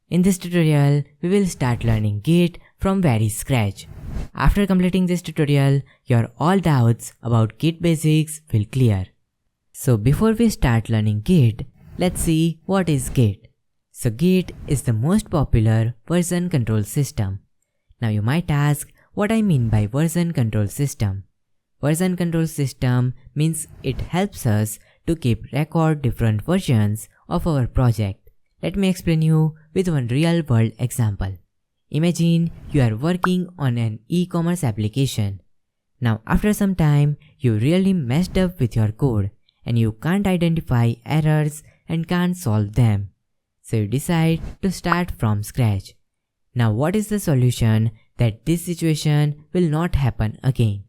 In this tutorial, we will start learning Git from very scratch. After completing this tutorial, your all doubts about Git Basics will clear. So before we start learning Git, let's see what is Git. So Git is the most popular version control system. Now you might ask what I mean by version control system. Version control system means it helps us to keep record different versions of our project. Let me explain you with one real world example. Imagine you are working on an e-commerce application. Now after some time, you really messed up with your code and you can't identify errors and can't solve them. So you decide to start from scratch. Now what is the solution that this situation will not happen again?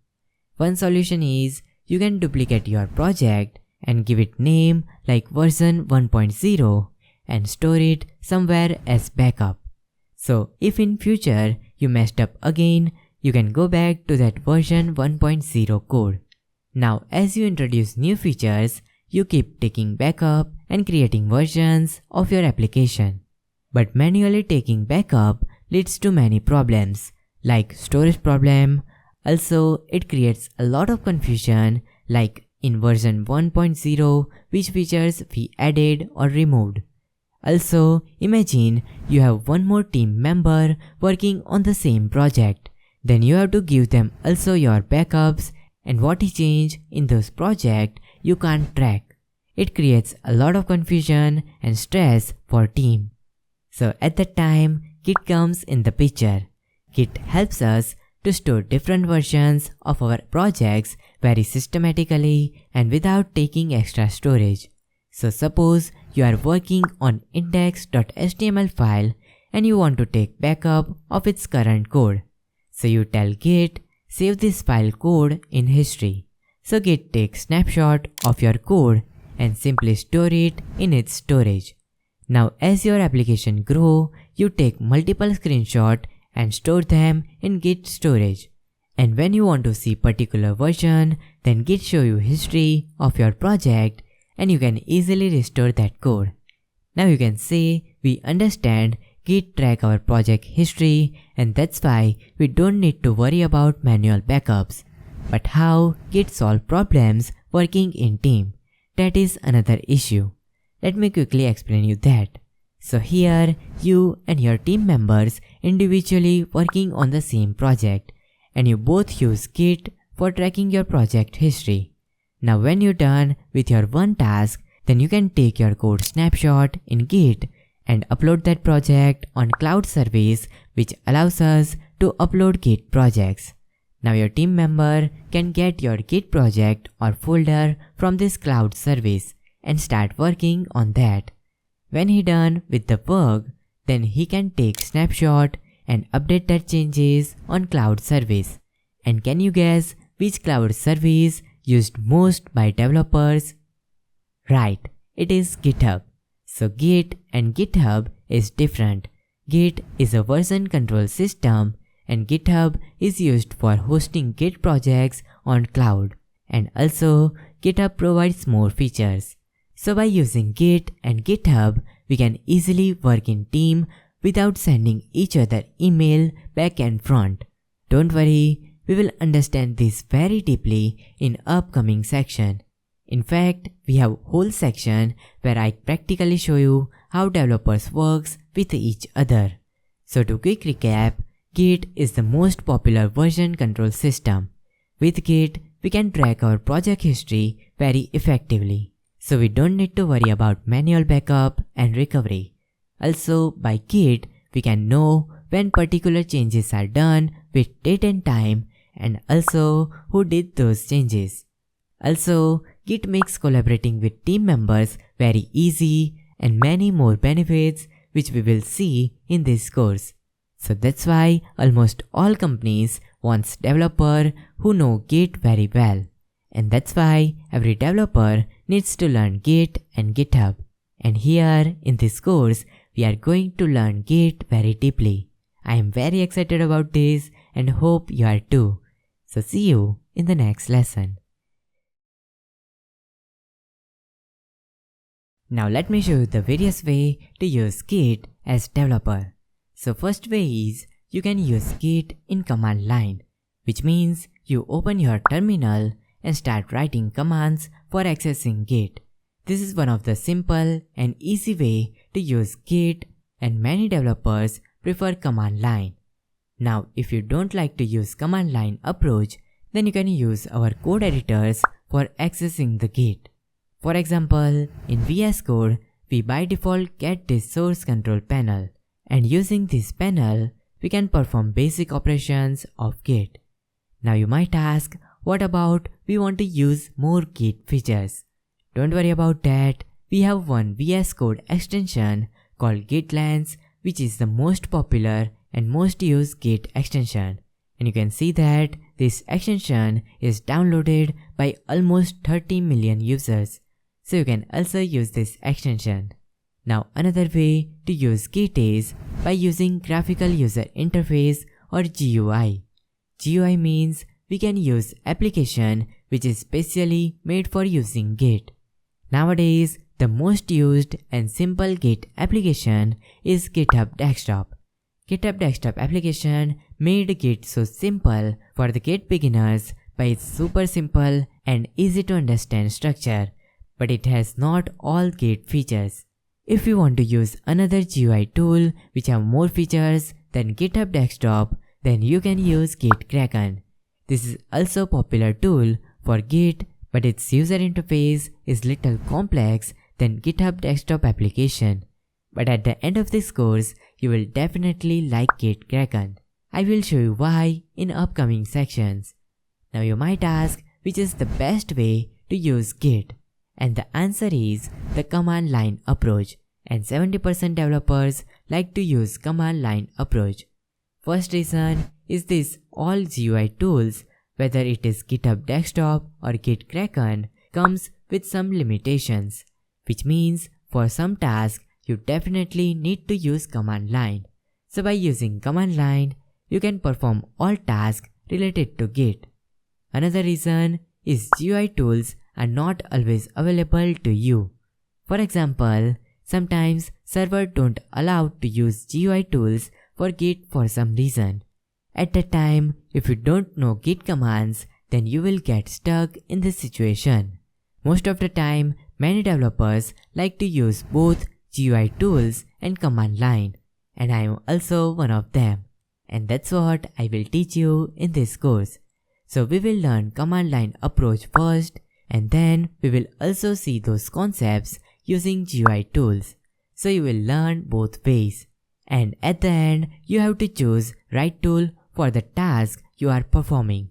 One solution is you can duplicate your project and give it name like version 1.0 and store it somewhere as backup. So if in future you messed up again, you can go back to that version 1.0 code. Now as you introduce new features, you keep taking backup and creating versions of your application. But manually taking backup leads to many problems like storage problem. Also, it creates a lot of confusion like in version 1.0 which features we added or removed. Also, imagine you have one more team member working on the same project. Then you have to give them also your backups and what he changed in those projects you can't track. It creates a lot of confusion and stress for team. So at that time, Git comes in the picture. Git helps us to store different versions of our projects very systematically and without taking extra storage. So suppose you are working on index.html file and you want to take backup of its current code. So you tell Git, save this file code in history. So Git takes snapshot of your code and simply store it in its storage. Now as your application grow, you take multiple screenshots and store them in Git storage. And when you want to see particular version, then Git show you history of your project and you can easily restore that code. Now you can say we understand Git track our project history and that's why we don't need to worry about manual backups. But how Git solve problems working in team? That is another issue. Let me quickly explain you that. So here, you and your team members individually working on the same project and you both use Git for tracking your project history. Now when you're done with your one task, then you can take your code snapshot in Git and upload that project on cloud service which allows us to upload Git projects. Now your team member can get your Git project or folder from this cloud service and start working on that. When he done with the work, then he can take snapshot and update that changes on cloud service. And can you guess which cloud service used most by developers? Right, it is GitHub. So Git and GitHub is different. Git is a version control system and GitHub is used for hosting Git projects on cloud. And also GitHub provides more features. So by using Git and GitHub, we can easily work in team without sending each other email back and front. Don't worry, we will understand this very deeply in upcoming section. In fact, we have whole section where I practically show you how developers works with each other. So to quick recap, Git is the most popular version control system. With Git, we can track our project history very effectively. So we don't need to worry about manual backup and recovery. Also, by Git, we can know when particular changes are done with date and time and also who did those changes. Also, Git makes collaborating with team members very easy and many more benefits which we will see in this course. So that's why almost all companies want developers who know Git very well. And that's why every developer needs to learn Git and GitHub. And here in this course, we are going to learn Git very deeply. I am very excited about this and hope you are too. So see you in the next lesson. Now let me show you the various way to use Git as developer. So first way is you can use Git in command line, which means you open your terminal and start writing commands for accessing Git. This is one of the simple and easy way to use Git, and many developers prefer command line. Now if you don't like to use command line approach, then you can use our code editors for accessing the Git. For example, in VS Code, we by default get this source control panel, and using this panel, we can perform basic operations of Git. Now you might ask, what about we want to use more Git features? Don't worry about that, we have one VS Code extension called GitLens, which is the most popular and most used Git extension. And you can see that this extension is downloaded by almost 30 million users. So you can also use this extension. Now another way to use Git is by using graphical user interface or GUI. GUI means we can use application which is specially made for using Git. Nowadays, the most used and simple Git application is GitHub Desktop. GitHub Desktop application made Git so simple for the Git beginners by its super simple and easy to understand structure, but it has not all Git features. If you want to use another GUI tool which have more features than GitHub Desktop, then you can use GitKraken. This is also a popular tool for Git, but its user interface is little complex than GitHub Desktop application. But at the end of this course, you will definitely like GitKraken. I will show you why in upcoming sections. Now you might ask, which is the best way to use Git? And the answer is the command line approach, and 70% developers like to use command line approach. First reason is this: all GUI tools, whether it is GitHub Desktop or GitKraken, comes with some limitations, which means for some tasks you definitely need to use command line. So by using command line, you can perform all tasks related to Git. Another reason is GUI tools are not always available to you. For example, sometimes servers don't allow to use GUI tools for Git for some reason. At that time, if you don't know Git commands, then you will get stuck in this situation. Most of the time, many developers like to use both GUI tools and command line, and I am also one of them. And that's what I will teach you in this course. So we will learn command line approach first, and then we will also see those concepts using GUI tools. So you will learn both ways. And at the end, you have to choose right tool for the task you are performing.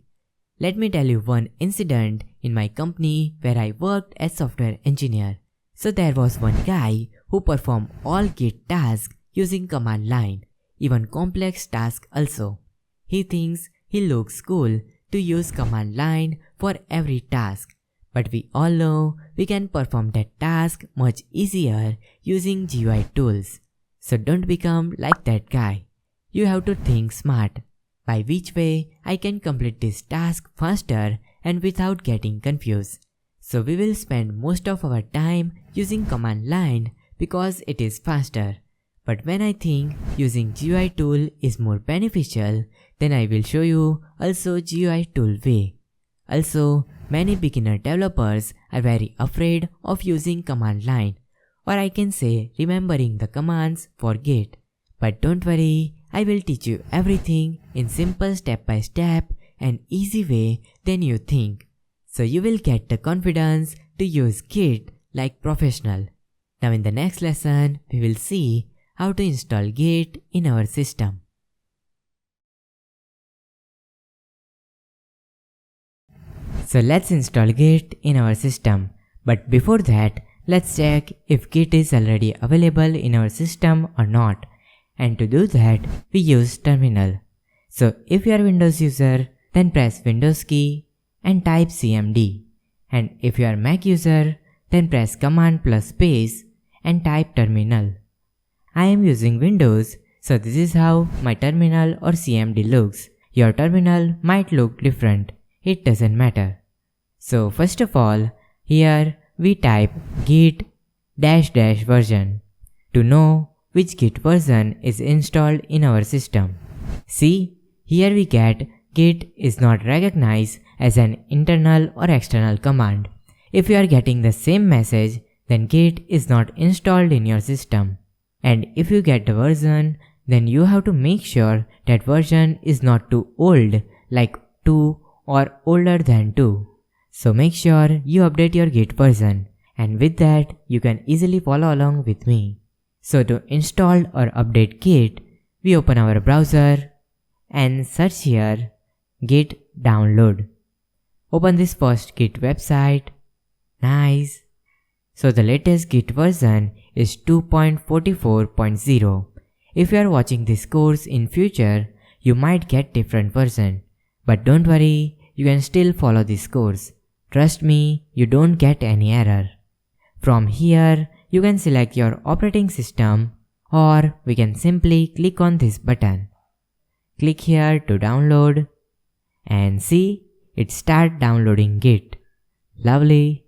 Let me tell you one incident in my company where I worked as software engineer. So there was one guy who performed all Git tasks using command line, even complex tasks also. He thinks he looks cool to use command line for every task, but we all know we can perform that task much easier using GUI tools. So don't become like that guy. You have to think smart. By which way I can complete this task faster and without getting confused. So we will spend most of our time using command line because it is faster. But when I think using GUI tool is more beneficial, then I will show you also GUI tool way. Also, many beginner developers are very afraid of using command line, or I can say remembering the commands for Git. But don't worry, I will teach you everything in simple step-by-step and easy way than you think. So you will get the confidence to use Git like professional. Now in the next lesson, we will see how to install Git in our system. So let's install Git in our system. But before that, let's check if Git is already available in our system or not. And to do that, we use terminal. So if you are a Windows user, then press Windows key and type cmd. And if you are Mac user, then press Command plus space and type terminal. I am using Windows, so this is how my terminal or cmd looks. Your terminal might look different. It doesn't matter. So first of all, here we type git -- version to know which Git version is installed in our system. See, here we get Git is not recognized as an internal or external command. If you are getting the same message, then Git is not installed in your system. And if you get the version, then you have to make sure that version is not too old, like 2 or older than 2. So make sure you update your Git version, and with that you can easily follow along with me. So to install or update Git, we open our browser and search here Git download. Open this first Git website. Nice. So the latest Git version is 2.44.0. If you are watching this course in future, you might get different version. But don't worry, you can still follow this course. Trust me, you don't get any error. From here, you can select your operating system, or we can simply click on this button. Click here to download, and see, it start downloading Git. Lovely.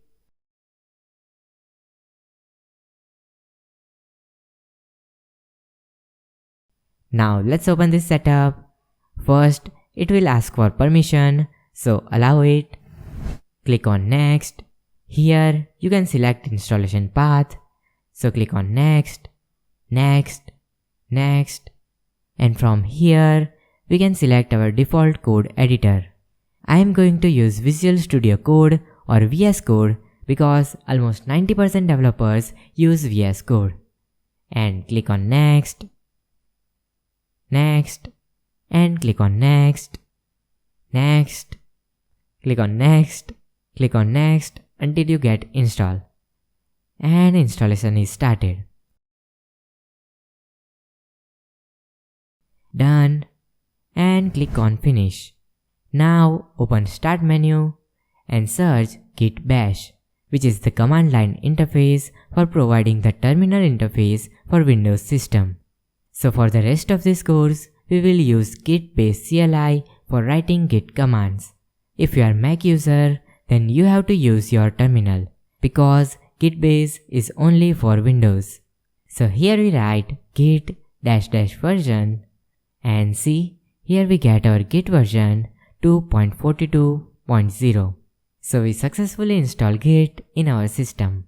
Now let's open this setup. First, it will ask for permission, so allow it. Click on next. Here you can select installation path. So click on next, next, next. And from here, we can select our default code editor. I am going to use Visual Studio Code or VS Code because almost 90% developers use VS Code. And click on next, next, and click on next, next, click on next, click on next until you get install. And installation is started. Done. And click on finish. Now open start menu and search Git Bash, which is the command line interface for providing the terminal interface for Windows system. So for the rest of this course, we will use Git based CLI for writing Git commands. If you are Mac user, then you have to use your terminal because Git base is only for Windows. So here we write git -- version, and see, here we get our Git version 2.42.0. So we successfully install Git in our system.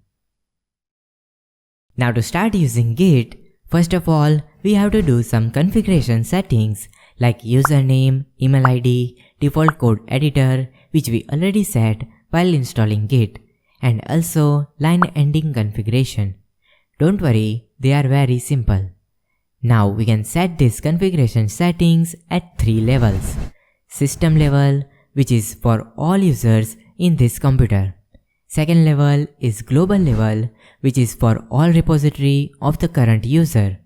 Now to start using Git, first of all, we have to do some configuration settings like username, email ID, default code editor, which we already set while installing Git, and also line ending configuration. Don't worry, they are very simple. Now we can set these configuration settings at 3 levels. System level, which is for all users in this computer. Second level is global level, which is for all repository of the current user.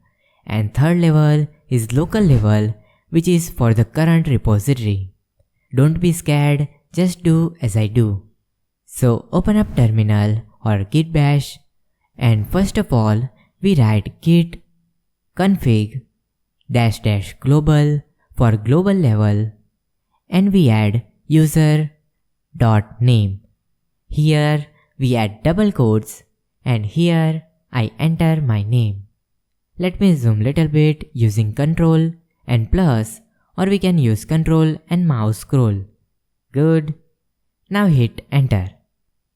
And third level is local level, which is for the current repository. Don't be scared, just do as I do. So open up terminal or Git Bash, and first of all, we write git config -- global for global level, and we add user.name. Here we add double quotes, and here I enter my name. Let me zoom little bit using Ctrl and plus, or we can use Ctrl and mouse scroll. Good. Now hit enter.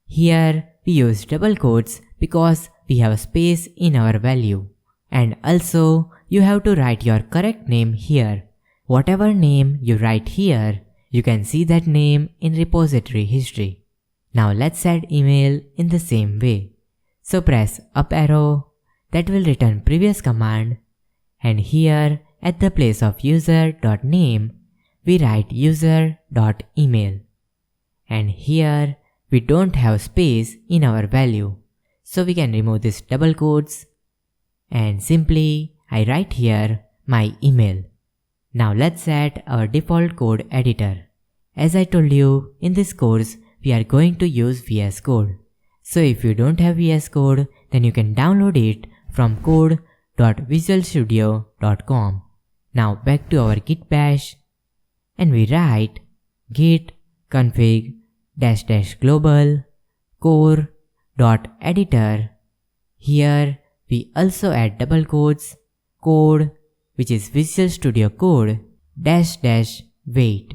Here we use double quotes because we have space in our value. And also you have to write your correct name here. Whatever name you write here, you can see that name in repository history. Now let's add email in the same way. So press up arrow, that will return previous command, and here at the place of user.name, we write user.email. And here we don't have space in our value, so we can remove this double quotes, and simply I write here my email. Now let's add our default code editor. As I told you, in this course we are going to use VS Code. So if you don't have VS Code, then you can download it from code.visualstudio.com. Now back to our Git Bash, and we write git config -- global core.editor. Here we also add double quotes code, which is Visual Studio Code -- wait.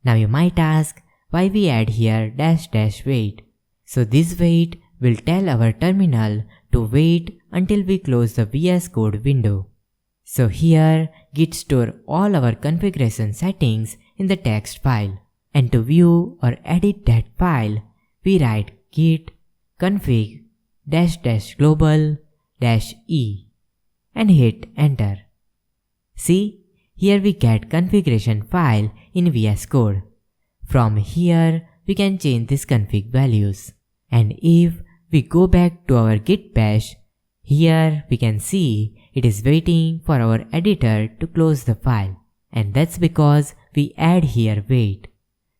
Now you might ask why we add here -- wait. So this wait will tell our terminal to wait until we close the VS Code window. So here Git store all our configuration settings in the text file, and to view or edit that file we write git config -- global -e and hit enter. See, here we get configuration file in VS Code. From here we can change this config values, and if we go back to our Git Bash, here we can see it is waiting for our editor to close the file, and that's because we add here wait.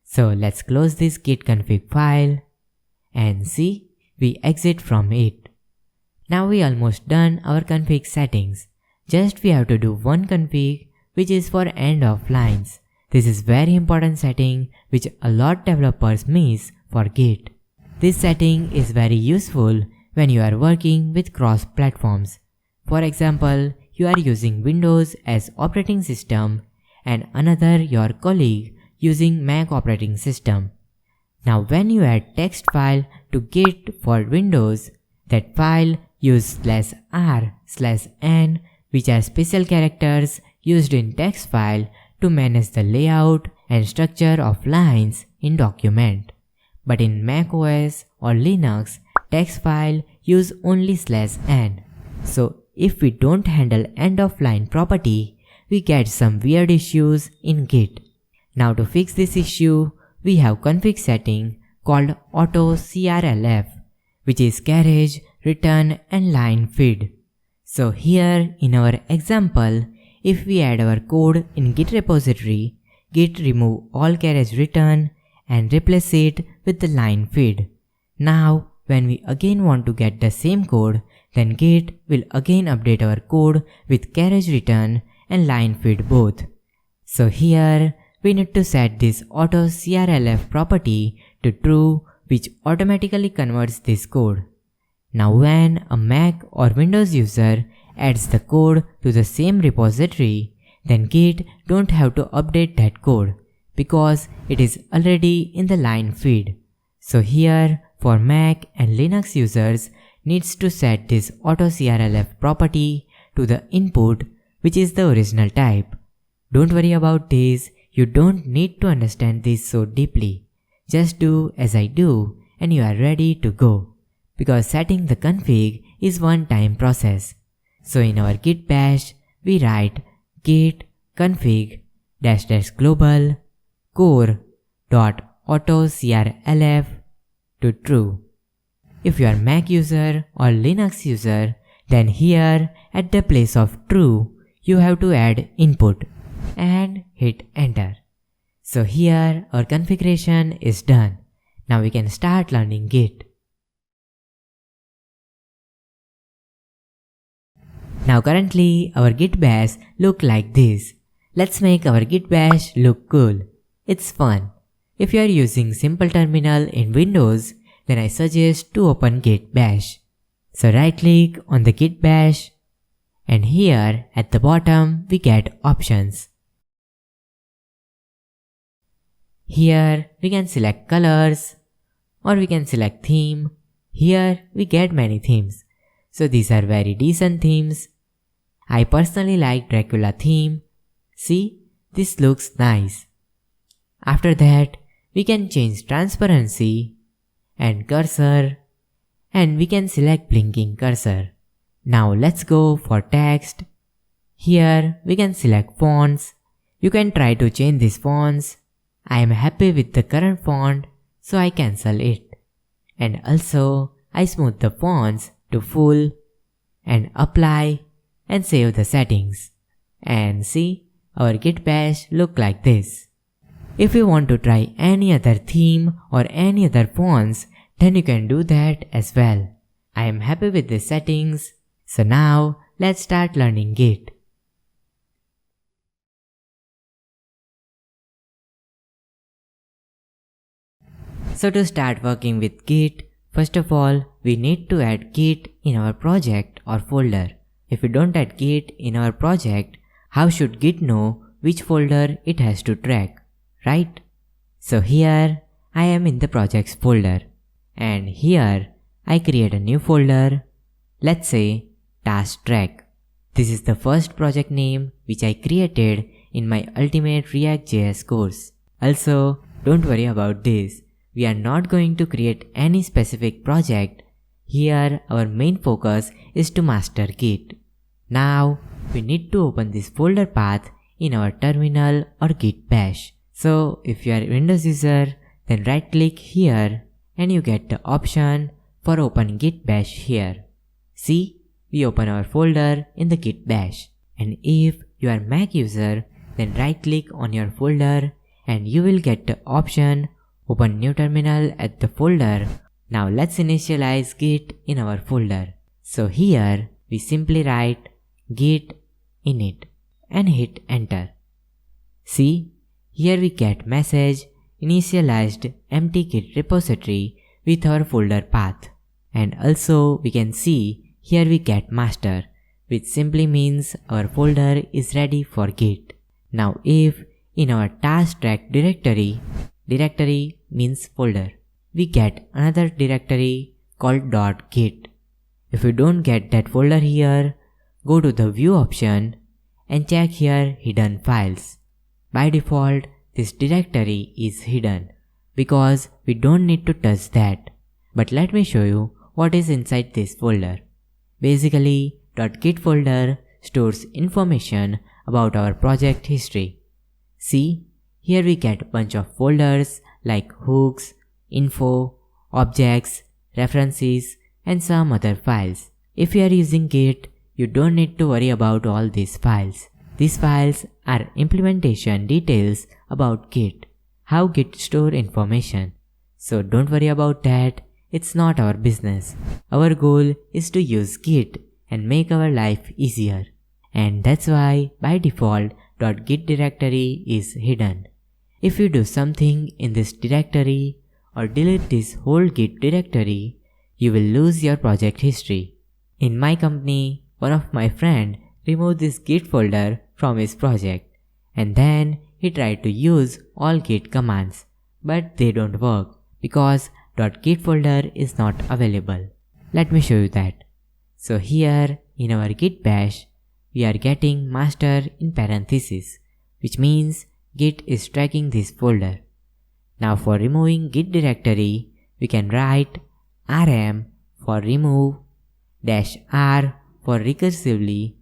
So let's close this git config file and see, we exit from it. Now we almost done our config settings. Just we have to do one config, which is for end of lines. This is very important setting which a lot developers miss for Git. This setting is very useful when you are working with cross platforms. For example, you are using Windows as operating system and another your colleague using Mac operating system. Now when you add text file to Git for Windows, that file use /r/n, which are special characters used in text file to manage the layout and structure of lines in document. But in Mac OS or Linux, text file use only /n. So if we don't handle end of line property, we get some weird issues in Git. Now to fix this issue, we have config setting called auto crlf, which is carriage, return and line feed. So here in our example, if we add our code in Git repository, Git remove all carriage return and replace it with the line feed. Now when we again want to get the same code, then Git will again update our code with carriage return and line feed both. So here we need to set this auto crlf property to true, which automatically converts this code. Now when a Mac or Windows user adds the code to the same repository, then Git don't have to update that code because it is already in the line feed. So here for Mac and Linux users needs to set this auto crlf property to the input, which is the original type. Don't worry about this, you don't need to understand this so deeply. Just do as I do and you are ready to go, because setting the config is one-time process. So in our Git Bash, we write git config -- global core.autocrlf to true. If you are Mac user or Linux user, then here at the place of true, you have to add input and hit enter. So here our configuration is done. Now we can start learning Git. Now currently our Git Bash look like this. Let's make our Git Bash look cool. It's fun. If you are using simple terminal in Windows, then I suggest to open Git Bash. So right click on the Git Bash, and here at the bottom we get options. Here we can select colors or we can select theme. Here we get many themes. So these are very decent themes. I personally like Dracula theme. See, this looks nice. After that, we can change transparency and cursor, and we can select blinking cursor. Now let's go for text. Here we can select fonts. You can try to change these fonts. I am happy with the current font, so I cancel it. And also, I smooth the fonts to full and apply and save the settings. And see, our Git Bash look like this. If you want to try any other theme or any other fonts, then you can do that as well. I am happy with the settings. So now, let's start learning Git. So to start working with Git, first of all, we need to add Git in our project or folder. If we don't add Git in our project, how should Git know which folder it has to track, right? So here I am in the projects folder, and here I create a new folder, let's say task track. This is the first project name which I created in my Ultimate React.js course. Also, don't worry about this. We are not going to create any specific project. Here our main focus is to master Git. Now we need to open this folder path in our terminal or Git Bash. So if you are a Windows user, then right click here and you get the option for open Git Bash here. See, we open our folder in the Git Bash. And if you are Mac user, then right click on your folder and you will get the option open new terminal at the folder. Now let's initialize Git in our folder. So here we simply write git init and hit enter. See, here we get message initialized empty Git repository with our folder path. And also we can see here we get master, which simply means our folder is ready for Git. Now if in our task track directory means folder, we get another directory called .git. If you don't get that folder here, go to the view option and check here hidden files. By default, this directory is hidden because we don't need to touch that. But let me show you what is inside this folder. Basically, .git folder stores information about our project history. See, here we get a bunch of folders like hooks, info, objects, references, and some other files. If you are using Git, you don't need to worry about all these files. These files are implementation details about Git, how Git store information. So don't worry about that, it's not our business. Our goal is to use Git and make our life easier. And that's why by default .git directory is hidden. If you do something in this directory or delete this whole Git directory, you will lose your project history. In my company, one of my friend removed this Git folder from his project and then he tried to use all Git commands, but they don't work because .git folder is not available. Let me show you that. So here in our Git Bash, we are getting master in parentheses, which means Git is tracking this folder. Now for removing Git directory, we can write rm for remove, -r for recursively,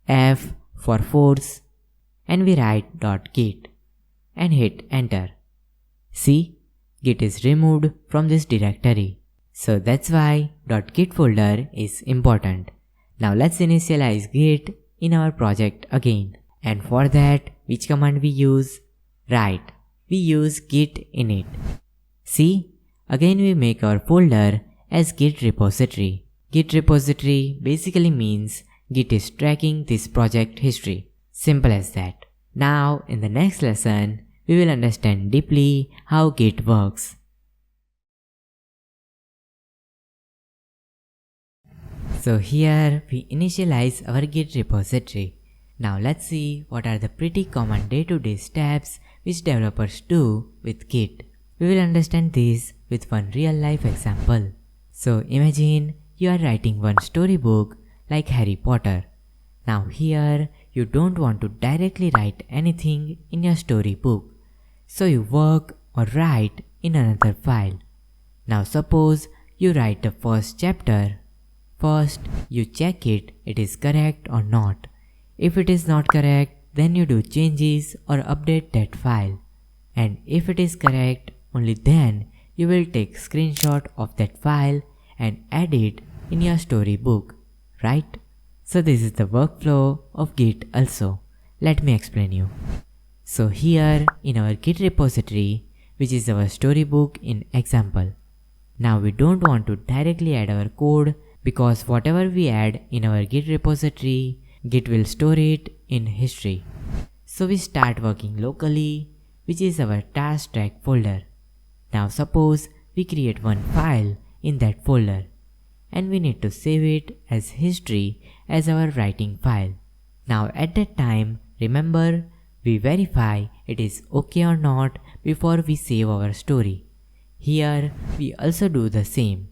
f for force, and we write .git and hit enter. See, Git is removed from this directory. So that's why .git folder is important. Now let's initialize Git in our project again. And for that, which command we use? Right, we use git init. See, again we make our folder as Git repository. Git repository basically means Git is tracking this project history. Simple as that. Now in the next lesson, we will understand deeply how Git works. So here we initialize our Git repository. Now let's see what are the pretty common day-to-day steps which developers do with Git. We will understand this with one real-life example. So imagine you are writing one storybook like Harry Potter. Now here you don't want to directly write anything in your storybook. So you work or write in another file. Now suppose you write the first chapter. First, you check it is correct or not. If it is not correct, then you do changes or update that file. And if it is correct, only then you will take screenshot of that file and add it in your storybook, right? So this is the workflow of Git also. Let me explain you. So here in our Git repository, which is our storybook in example. Now we don't want to directly add our code because whatever we add in our Git repository, Git will store it in history. So we start working locally, which is our task track folder. Now suppose we create one file in that folder and we need to save it as history as our writing file. Now at that time, remember, we verify it is okay or not before we save our story. Here we also do the same.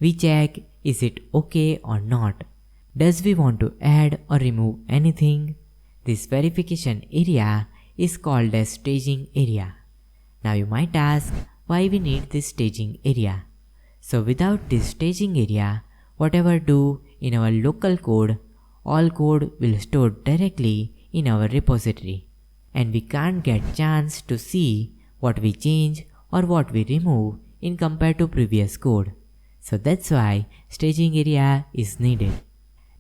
We check is it okay or not. Does we want to add or remove anything? This verification area is called as staging area. Now you might ask why we need this staging area. So without this staging area, whatever do in our local code, all code will store directly in our repository, and we can't get chance to see what we change or what we remove in compared to previous code. So that's why staging area is needed.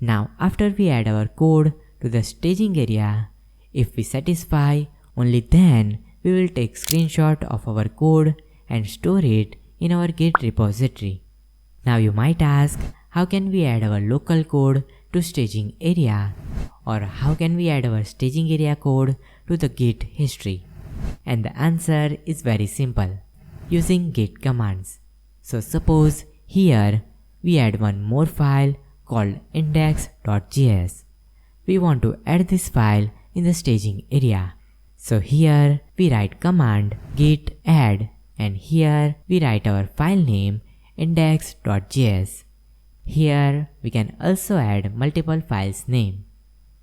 Now after we add our code to the staging area, if we satisfy, only then we will take screenshot of our code and store it in our Git repository. Now you might ask, how can we add our local code to staging area, or how can we add our staging area code to the Git history? And the answer is very simple, using Git commands. So suppose here we add one more file called index.js. We want to add this file in the staging area. So here we write command git add, and here we write our file name index.js. Here we can also add multiple files name.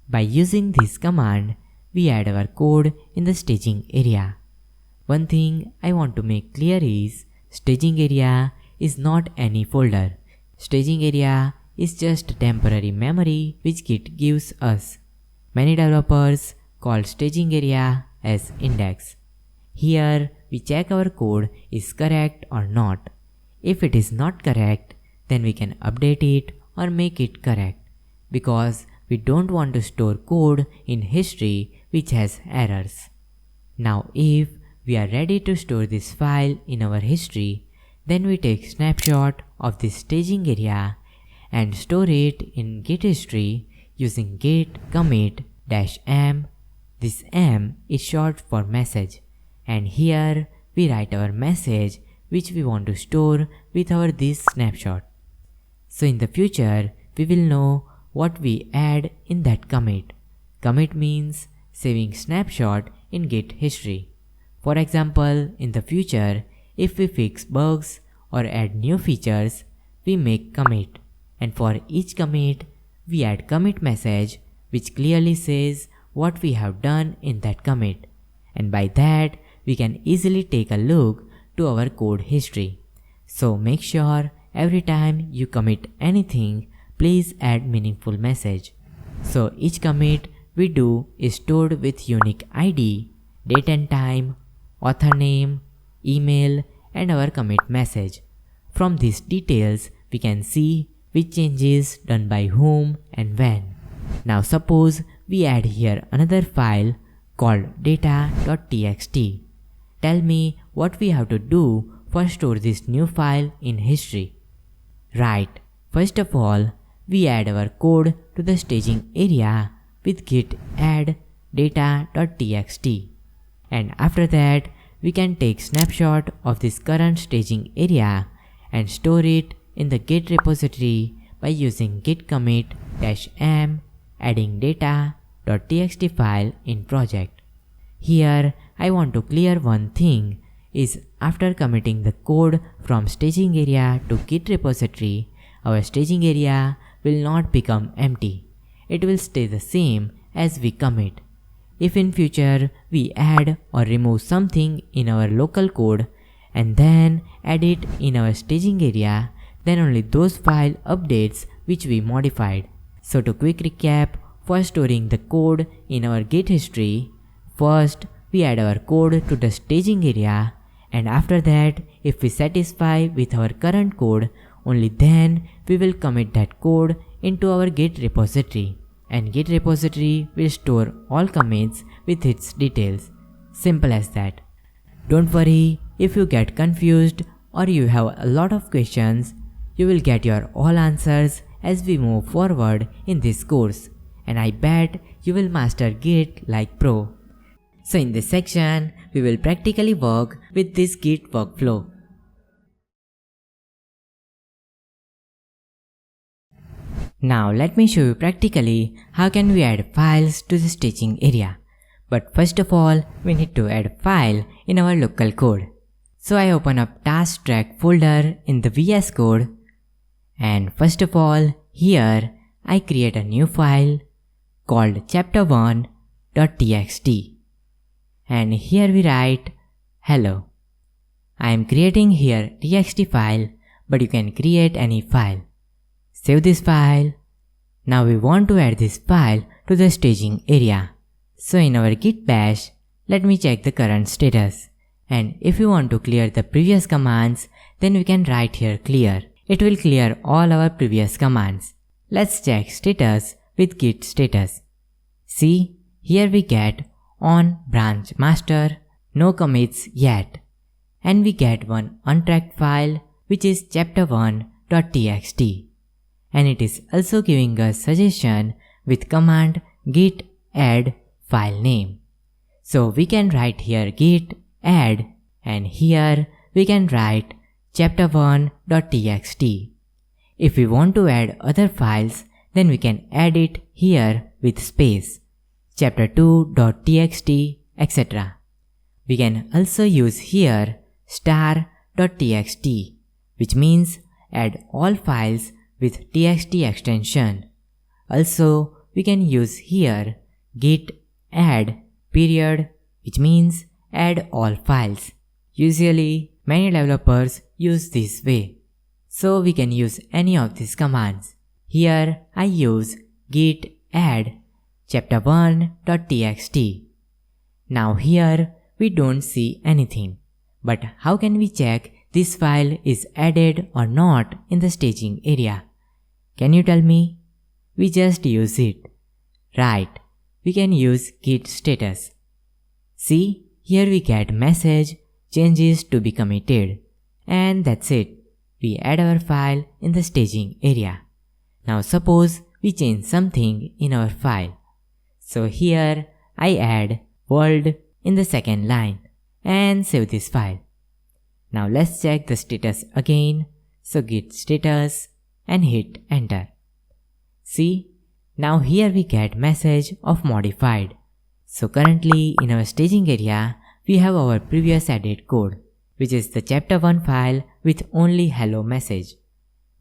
By using this command, we add our code in the staging area. One thing I want to make clear is, staging area is not any folder. Staging area is just a temporary memory which Git gives us. Many developers call staging area as index. Here we check our code is correct or not. If it is not correct, then we can update it or make it correct, because we don't want to store code in history which has errors. Now if we are ready to store this file in our history, then we take snapshot of this staging area and store it in Git history using git commit -m. This m is short for message, and here we write our message which we want to store with our this snapshot. So in the future, we will know what we add in that commit. Commit means saving snapshot in Git history. For example, in the future, if we fix bugs or add new features, we make commit. And for each commit, we add commit message which clearly says what we have done in that commit. And by that, we can easily take a look to our code history. So make sure every time you commit anything, please add meaningful message. So each commit we do is stored with unique ID, date and time, author name, email, and our commit message. From these details, we can see which changes done by whom and when. Now suppose we add here another file called data.txt. Tell me what we have to do for store this new file in history. Right, first of all, we add our code to the staging area with git add data.txt. And after that, we can take snapshot of this current staging area and store it in the Git repository by using git commit -m adding data.txt file in project. Here I want to clear one thing is, after committing the code from staging area to Git repository, our staging area will not become empty. It will stay the same as we commit. If in future we add or remove something in our local code and then add it in our staging area, then only those file updates which we modified. So to quick recap, for storing the code in our Git history, first we add our code to the staging area, and after that, if we satisfy with our current code, only then we will commit that code into our Git repository, and Git repository will store all commits with its details. Simple as that. Don't worry if you get confused or you have a lot of questions. You will get your all answers as we move forward in this course, and I bet you will master Git like pro. So in this section, we will practically work with this Git Now let me show you practically how can we add files to the staging area. But first of all, we need to add a file in our local code. So I open up task track folder in the VS Code, and first of all, here I create a new file called chapter1.txt, and here we write hello. I am creating here txt file, but you can create any file. Save this file. Now we want to add this file to the staging area. So in our Git Bash, let me check the current status. And if you want to clear the previous commands, then we can write here clear. It will clear all our previous commands. Let's check status with git status. See, here we get on branch master, no commits yet. And we get one untracked file which is chapter1.txt. And it is also giving us suggestion with command git add file name. So we can write here git add, and here we can write chapter1.txt. If we want to add other files, then we can add it here with space, chapter2.txt, etc. We can also use here star.txt, which means add all files with txt extension. Also, we can use here git add period, which means add all files. Usually, many developers use this way. So we can use any of these commands. Here I use git add chapter1.txt. Now here we don't see anything. But how can we check this file is added or not in the staging area? Can you tell me? We just use it. Right, we can use git status. See, here we get message changes to be committed. And that's it. We add our file in the staging area. Now suppose we change something in our file. So here I add world in the second line and save this file. Now let's check the status again. So git status and hit enter. See, now here we get message of modified. So currently in our staging area, we have our previous added code, which is the chapter1 file with only hello message.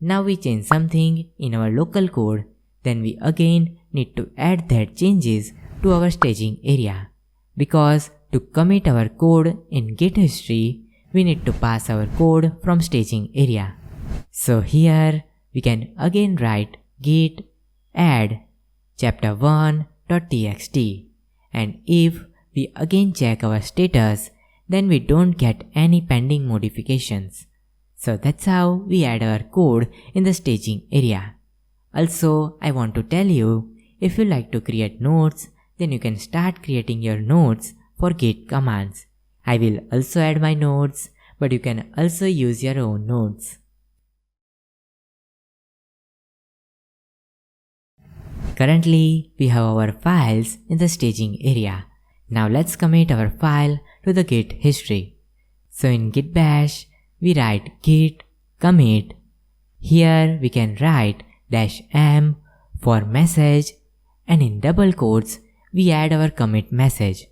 Now we change something in our local code, then we again need to add that changes to our staging area. Because to commit our code in Git history, we need to pass our code from staging area. So here we can again write git add chapter1.txt, and if we again check our status, then we don't get any pending modifications. So that's how we add our code in the staging area. Also, I want to tell you, if you like to create nodes, then you can start creating your nodes for Git commands. I will also add my nodes, but you can also use your own nodes. Currently, we have our files in the staging area. Now let's commit our file to the Git history. So in Git Bash, we write git commit. Here we can write -m for message, and in double quotes, we add our commit message.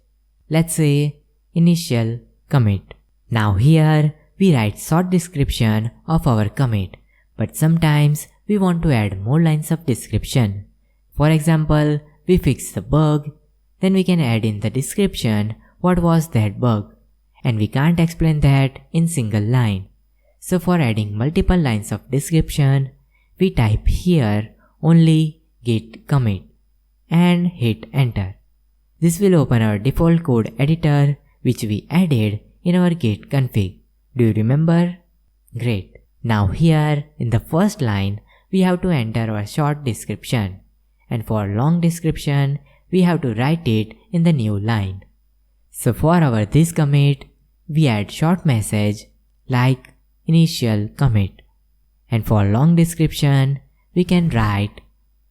Let's say initial commit. Now here we write short description of our commit, but sometimes we want to add more lines of description. For example, we fix the bug, then we can add in the description what was that bug, and we can't explain that in single line. So for adding multiple lines of description, we type here only git commit and hit enter. This will open our default code editor which we added in our git config. Do you remember? Great. Now here in the first line, we have to enter our short description, and for long description, we have to write it in the new line. So for our this commit, we add short message like initial commit, and for long description, we can write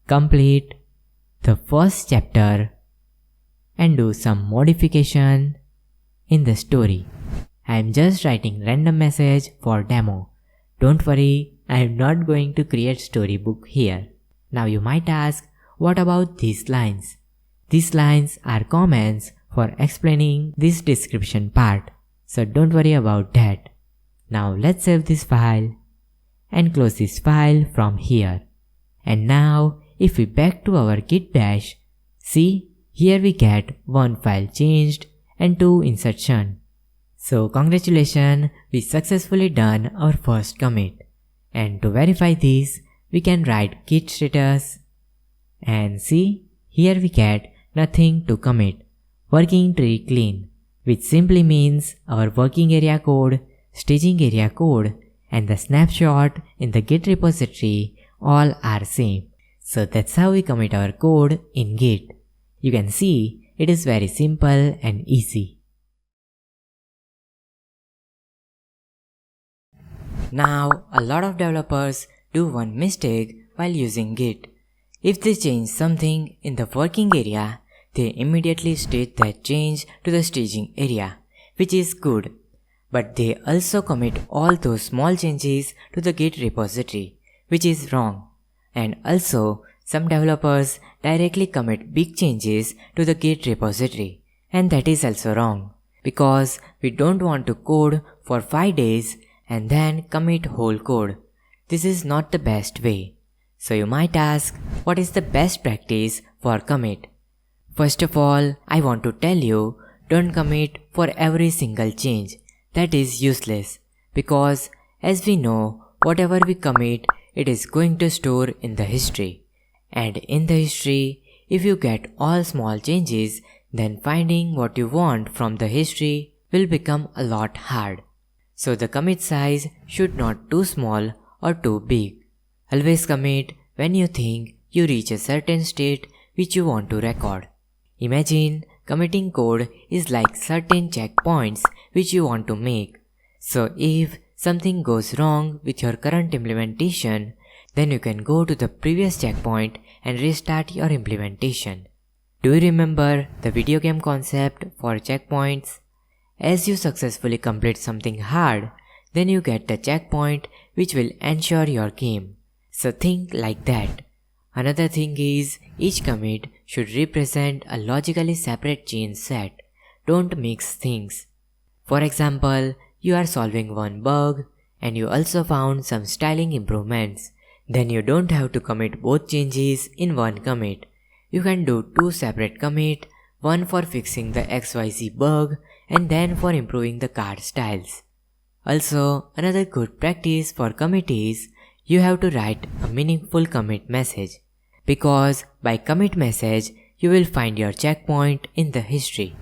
complete the first chapter and do some modification in the story. I am just writing random message for demo. Don't worry, I am not going to create storybook here. Now you might ask, what about these lines? These lines are comments for explaining this description part, so don't worry about that. Now let's save this file and close this file from here. And now if we back to our Git Bash, see, here we get 1 file changed and 2 insertion. So congratulations, we successfully done our first commit. And to verify this, we can write git status and see, here we get nothing to commit, working tree clean, which simply means our working area code, staging area code and the snapshot in the Git repository all are same. So that's how we commit our code in Git. You can see it is very simple and easy. Now, a lot of developers do one mistake while using Git. If they change something in the working area, they immediately state that change to the staging area, which is good. But they also commit all those small changes to the Git repository, which is wrong. And also, some developers directly commit big changes to the Git repository, and that is also wrong, because we don't want to code for 5 days and then commit whole code. This is not the best way. So you might ask, what is the best practice for commit? First of all, I want to tell you, don't commit for every single change. That is useless, because as we know, whatever we commit, it is going to store in the history. And in the history, if you get all small changes, then finding what you want from the history will become a lot hard. So the commit size should not too small or too big. Always commit when you think you reach a certain state which you want to record. Imagine committing code is like certain checkpoints which you want to make. So if something goes wrong with your current implementation, then you can go to the previous checkpoint and restart your implementation. Do you remember the video game concept for checkpoints? As you successfully complete something hard, then you get the checkpoint which will ensure your game. So think like that. Another thing is, each commit should represent a logically separate change set. Don't mix things. For example, you are solving one bug and you also found some styling improvements. Then you don't have to commit both changes in one commit. You can do 2 separate commits, one for fixing the XYZ bug and then for improving the card styles. Also, another good practice for commit is, you have to write a meaningful commit message, because by commit message, you will find your checkpoint in the history.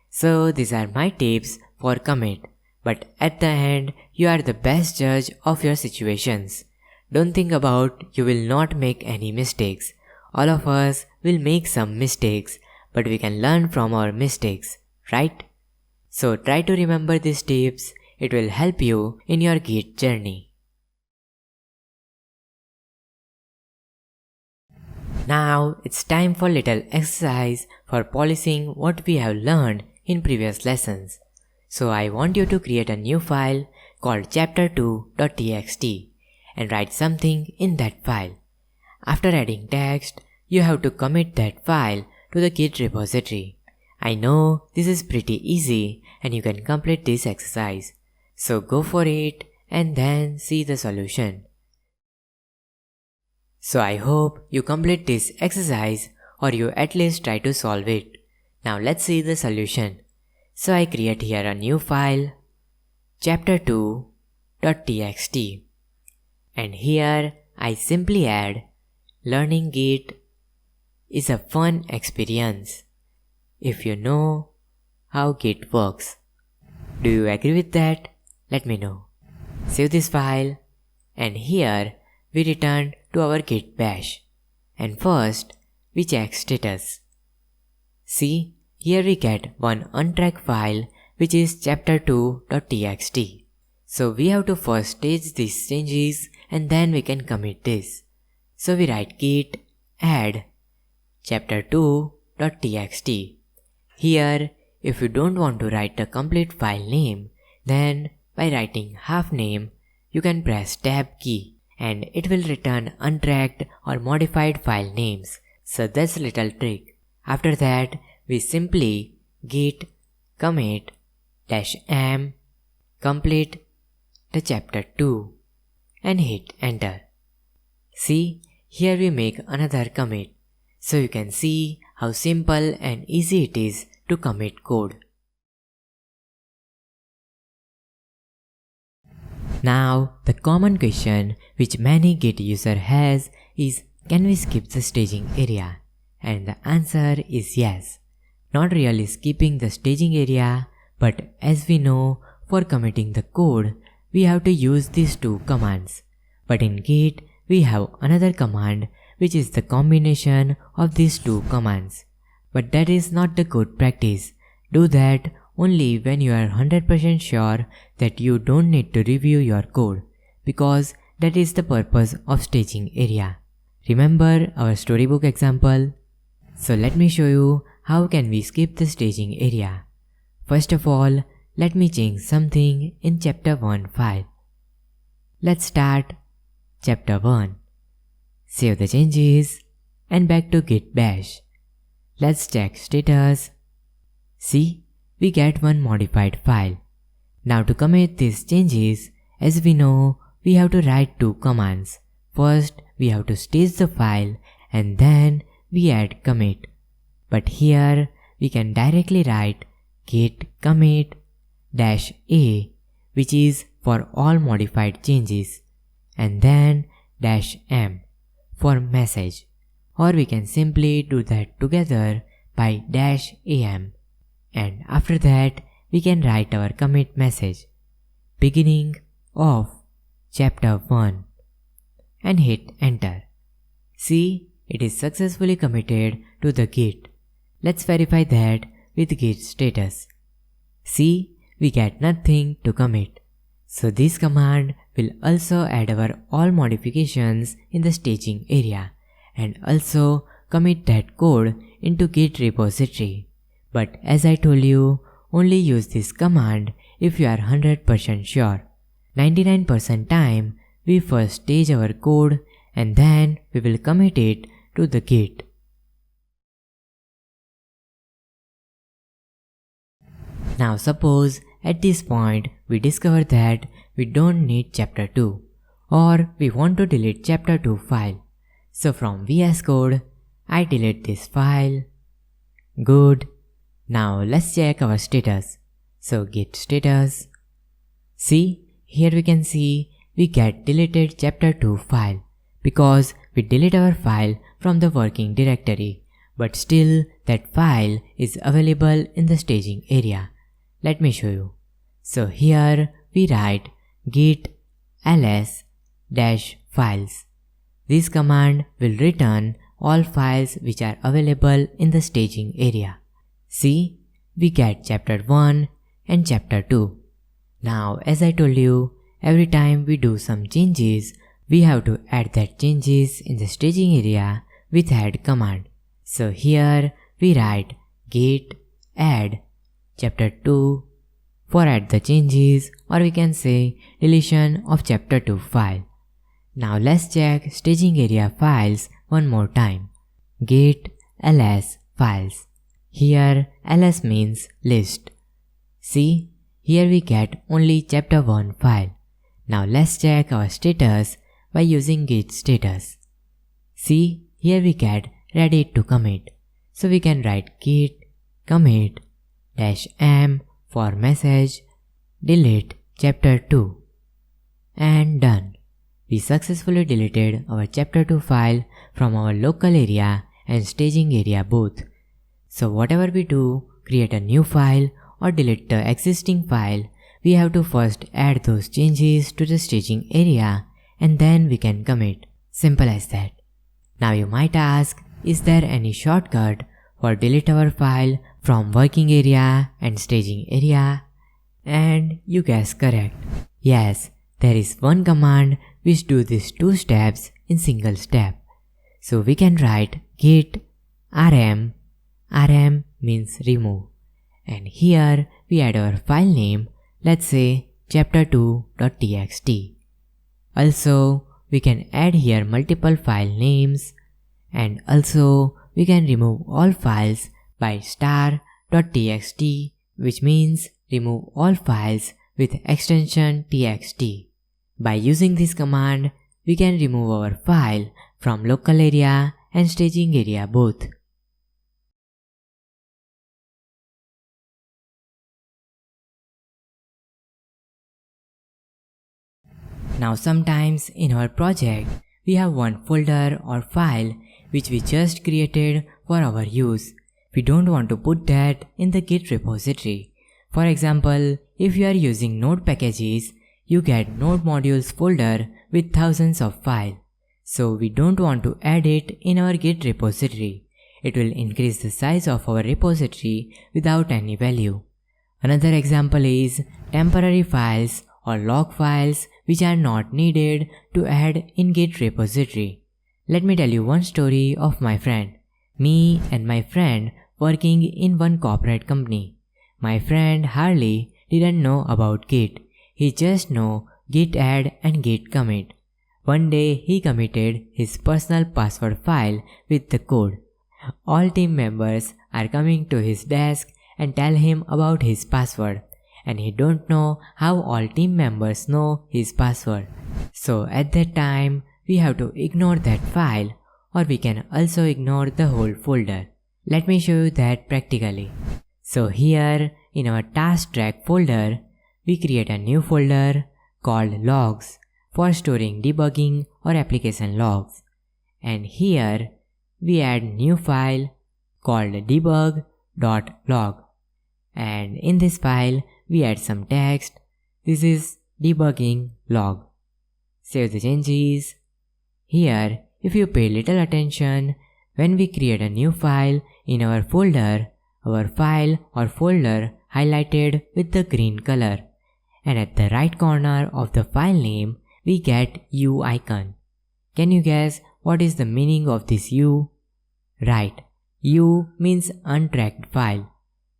So these are my tips for commit, but at the end, you are the best judge of your situations. Don't think about you will not make any mistakes. All of us will make some mistakes, but we can learn from our mistakes, right? So try to remember these tips. It will help you in your Git journey. Now it's time for little exercise for polishing what we have learned in previous lessons. So I want you to create a new file called chapter2.txt and write something in that file. After adding text, you have to commit that file to the Git repository. I know this is pretty easy and you can complete this exercise. So go for it and then see the solution. So I hope you complete this exercise or you at least try to solve it. Now let's see the solution. So I create here a new file, chapter2.txt, and here I simply add learning Git is a fun experience if you know how Git works. Do you agree with that? Let me know. Save this file, and here we return to our Git bash, and first we check status. See, here we get one untracked file which is chapter2.txt. So we have to first stage these changes and then we can commit this. So we write git add chapter2.txt. Here, if you don't want to write the complete file name, then by writing half name, you can press tab key and it will return untracked or modified file names. So that's a little trick. After that, we simply git commit -m complete the chapter 2 and hit enter. See, here we make another commit. So you can see how simple and easy it is to commit code. Now, the common question which many Git user has is, can we skip the staging area? And the answer is yes. Not really skipping the staging area, but as we know, for committing the code, we have to use these two commands. But in Git, we have another command which is the combination of these two commands. But that is not the good practice. Do that only when you are 100% sure that you don't need to review your code, because that is the purpose of staging area. Remember our storybook example? So let me show you how can we skip the staging area. First of all, let me change something in chapter 1 file. Let's start chapter 1. Save the changes and back to Git Bash. Let's check status. See, we get one modified file. Now to commit these changes, as we know, we have to write two commands. First, we have to stage the file and then we add commit. But here, we can directly write git commit -a, which is for all modified changes, and then -m for message. Or we can simply do that together by -am. And after that, we can write our commit message, beginning of chapter 1, and hit enter. See, it is successfully committed to the Git. Let's verify that with Git status. See, we get nothing to commit. So this command will also add our all modifications in the staging area and also commit that code into Git repository. But as I told you, only use this command if you are 100% sure. 99% time, we first stage our code and then we will commit it to the Git. Now suppose at this point we discover that we don't need chapter 2 or we want to delete chapter 2 file. So from VS Code, I delete this file. Good. Now let's check our status. So git status. See, here we can see we get deleted chapter 2 file because we delete our file from the working directory, but still that file is available in the staging area. Let me show you. So here we write git ls-files. This command will return all files which are available in the staging area. See, we get chapter 1 and chapter 2. Now as I told you, every time we do some changes, we have to add that changes in the staging area with add command. So here we write git add chapter 2 for add the changes, or we can say deletion of chapter 2 file. Now let's check staging area files one more time. Git ls files. Here ls means list. See, here we get only chapter 1 file. Now let's check our status by using git status. See, here we get ready to commit. So we can write git commit -m for message delete chapter 2 and done. We successfully deleted our chapter 2 file from our local area and staging area both. So whatever we do, create a new file or delete the existing file, we have to first add those changes to the staging area and then we can commit. Simple as that. Now you might ask, is there any shortcut for delete our file from working area and staging area? And you guessed correct. Yes, there is one command which do these two steps in single step. So we can write git rm means remove, and here we add our file name, let's say chapter2.txt. Also, we can add here multiple file names, and also we can remove all files by star.txt, which means remove all files with extension txt. By using this command, we can remove our file from local area and staging area both. Now sometimes in our project, we have one folder or file which we just created for our use. We don't want to put that in the Git repository. For example, if you are using node packages, you get node modules folder with thousands of files. So we don't want to add it in our Git repository. It will increase the size of our repository without any value. Another example is temporary files or log files which are not needed to add in Git repository. Let me tell you one story of my friend. Me and my friend working in one corporate company. My friend Harley didn't know about Git. He just know Git add and Git commit. One day he committed his personal password file with the code. All team members are coming to his desk and tell him about his password, and he don't know how all team members know his password. So at that time, we have to ignore that file, or we can also ignore the whole folder. Let me show you that practically. So here in our task track folder, we create a new folder called logs for storing debugging or application logs. And here we add new file called debug.log. And in this file we add some text. This is debugging log. Save the changes. Here, if you pay little attention, when we create a new file in our folder, our file or folder highlighted with the green color. And at the right corner of the file name, we get U icon. Can you guess what is the meaning of this U? Right, U means untracked file.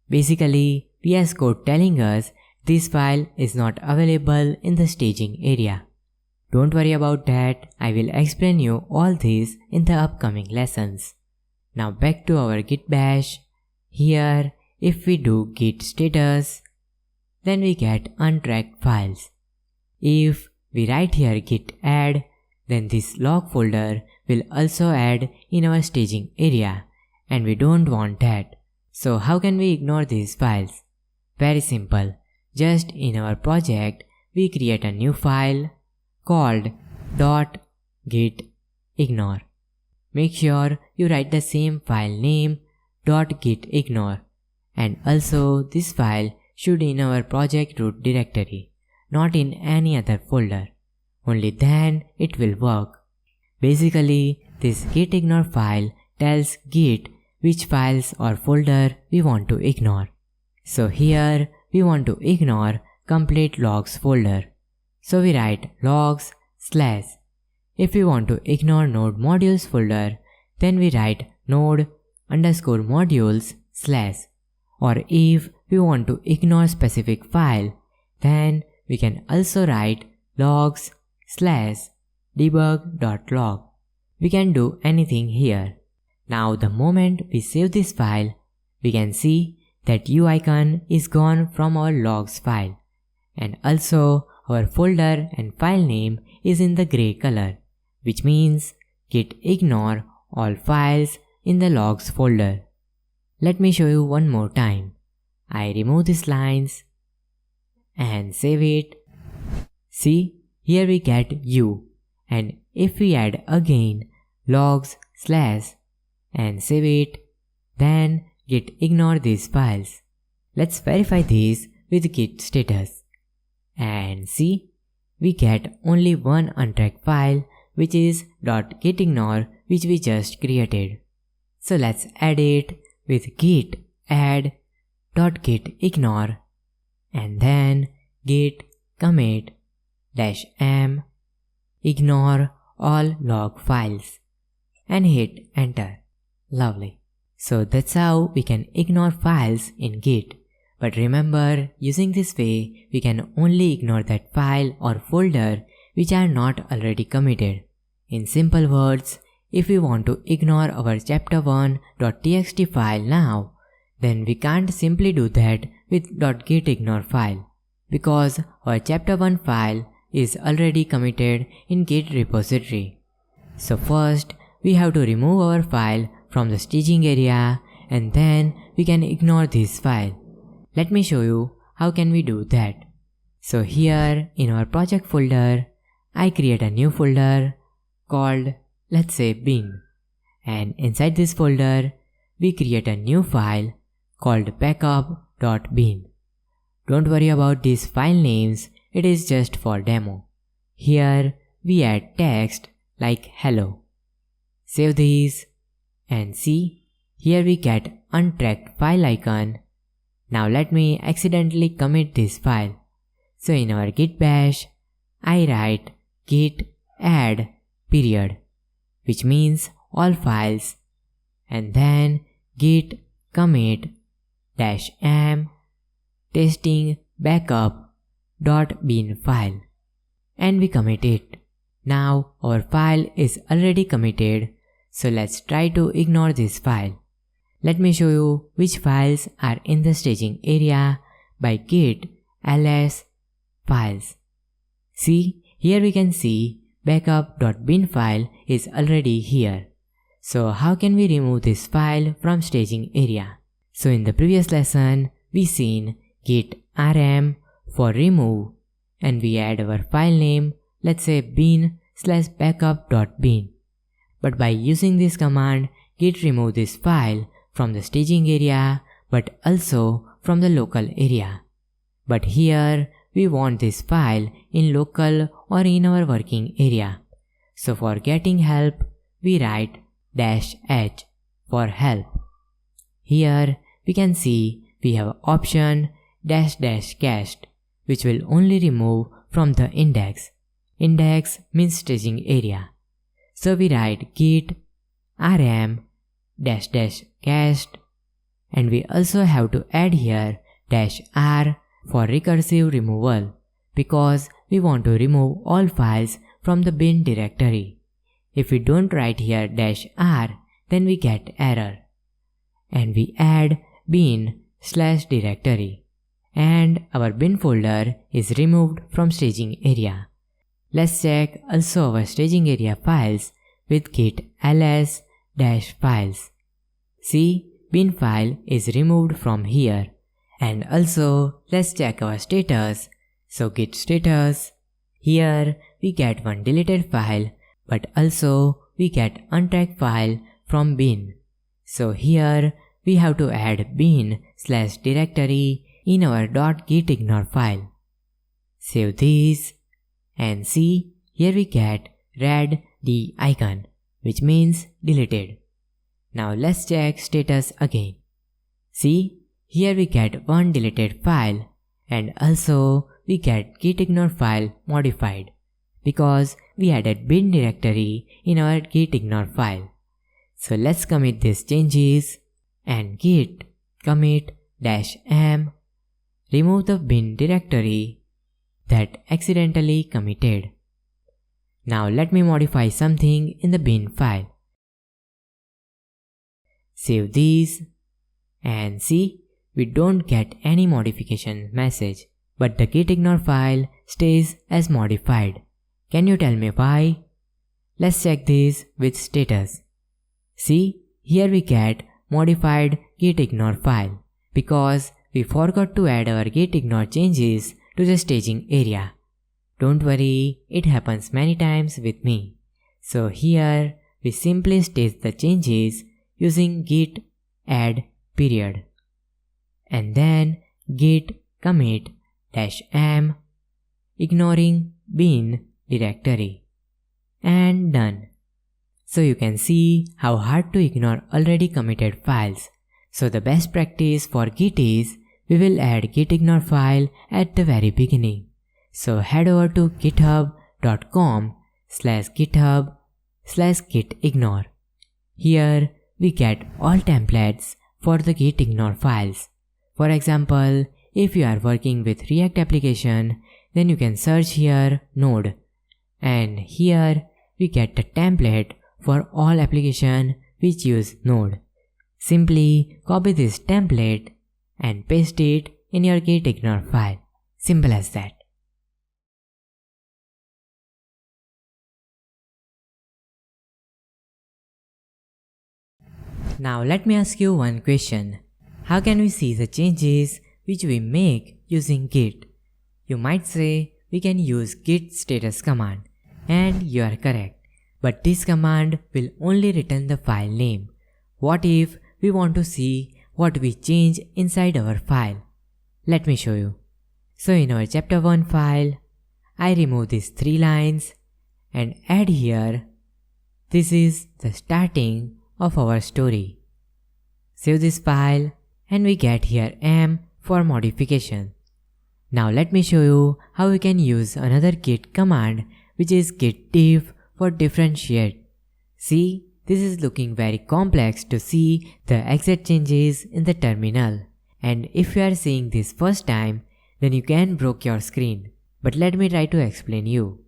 Basically, VS Code telling us this file is not available in the staging area. Don't worry about that, I will explain you all this in the upcoming lessons. Now back to our Git Bash. Here, if we do git status, then we get untracked files. If we write here git add, then this log folder will also add in our staging area, and we don't want that. So how can we ignore these files? Very simple. Just in our project, we create a new file called .gitignore. Make sure you write the same file name .gitignore, and also this file should in our project root directory, not in any other folder. Only then it will work. Basically, this gitignore file tells Git which files or folder we want to ignore. So here we want to ignore complete logs folder. So we write logs/. If we want to ignore node modules folder, then we write node_modules/. Or if we want to ignore specific file, then we can also write logs/debug.log. We can do anything here. Now the moment we save this file, we can see that U icon is gone from our logs file, and also our folder and file name is in the gray color, which means Git ignore all files in the logs folder. Let me show you one more time. I remove these lines and save it. See, here we get U, and if we add again logs/ and save it, then Git ignore these files. Let's verify this with git status. And see, we get only one untracked file, which is .gitignore, which we just created. So let's add it with git add .gitignore and then git commit -m ignore all log files and hit enter. Lovely. So that's how we can ignore files in Git. But remember, using this way, we can only ignore that file or folder which are not already committed. In simple words, if we want to ignore our chapter1.txt file now, then we can't simply do that with .gitignore file, because our chapter1 file is already committed in Git repository. So first, we have to remove our file from the staging area, and then we can ignore this file. Let me show you how can we do that. So here in our project folder, I create a new folder called, let's say, bin, and inside this folder we create a new file called backup.bin. Don't worry about these file names, it is just for demo. Here we add text like hello. Save these and see, here we get untracked file icon. Now let me accidentally commit this file. So in our git bash, I write git add period, which means all files, and then git commit -m testing backup.bin file, and we commit it. Now our file is already committed, so let's try to ignore this file. Let me show you which files are in the staging area by git ls files. See, here we can see backup.bin file is already here. So how can we remove this file from staging area? So in the previous lesson, we seen git rm for remove, and we add our file name, let's say bin/backup.bin. But by using this command, git remove this file from the staging area but also from the local area. But here we want this file in local or in our working area. So for getting help, we write -h for help. Here we can see we have option --cached, which will only remove from the index. Index means staging area. So we write git rm --cached, and we also have to add here -r for recursive removal, because we want to remove all files from the bin directory. If we don't write here -r, then we get error. And we add bin/directory, and our bin folder is removed from staging area. Let's check also our staging area files with git ls-files. See, bin file is removed from here. And also, let's check our status. So git status, here we get one deleted file, but also we get untracked file from bin. So here we have to add bin/directory in our .gitignore file. Save these and see, here we get red D icon, which means deleted. Now let's check status again. See, here we get one deleted file, and also we get gitignore file modified, because we added bin directory in our gitignore file. So let's commit these changes, and git commit -m remove the bin directory that accidentally committed. Now let me modify something in the bin file. Save these and see, we don't get any modification message, but the gitignore file stays as modified. Can you tell me why? Let's check this with status. See, here we get modified gitignore file, because we forgot to add our gitignore changes to the staging area. Don't worry, it happens many times with me. So here we simply stage the changes using git add period, and then git commit -m ignoring bin directory, and done. So you can see how hard to ignore already committed files. So the best practice for Git is, we will add gitignore file at the very beginning. So head over to github.com/github/gitignore. Here we get all templates for the gitignore files. For example, if you are working with React application, then you can search here node, And here we get the template for all applications which use Node. Simply copy this template and paste it in your Git ignore file. Simple as that. Now let me ask you one question. How can we see the changes which we make using Git? You might say we can use git status command, and you are correct. But this command will only return the file name. What if we want to see what we change inside our file? Let me show you. So in our chapter 1 file, I remove these 3 lines and add here. This is the starting of our story. Save this file and we get here M for modification. Now let me show you how we can use another git command, which is git diff for differentiate. See, this is looking very complex to see the exact changes in the terminal. And if you are seeing this first time, then you can broke your screen. But let me try to explain you.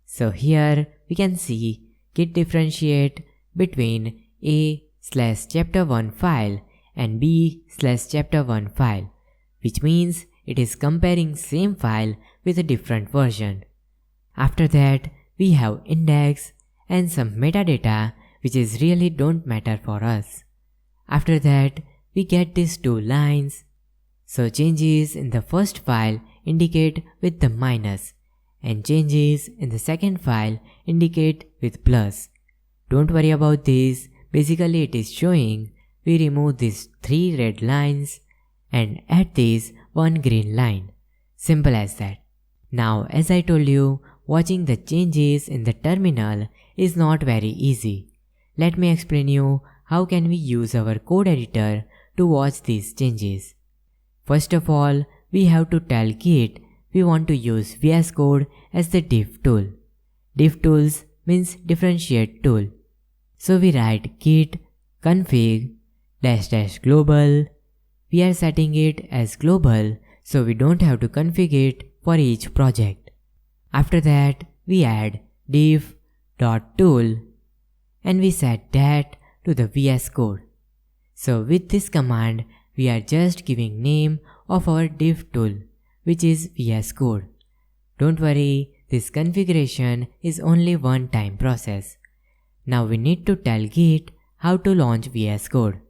So here we can see git differentiate between A/chapter1 file and B/chapter1 file, which means it is comparing same file with a different version. After that, we have index and some metadata which is really don't matter for us. After that, we get these 2 lines. So changes in the first file indicate with the minus and changes in the second file indicate with plus. Don't worry about this. Basically it is showing we remove these 3 red lines and add this 1 green line. Simple as that. Now as I told you, watching the changes in the terminal is not very easy. Let me explain you how can we use our code editor to watch these changes. First of all, we have to tell Git we want to use VS Code as the diff tool. Diff tools means differentiate tool. So we write git config --global. We are setting it as global so we don't have to configure it for each project. After that, we add diff.tool and we set that to the VS Code. So with this command, we are just giving name of our diff tool, which is VS Code. Don't worry, this configuration is only one-time process. Now we need to tell Git how to launch VS Code.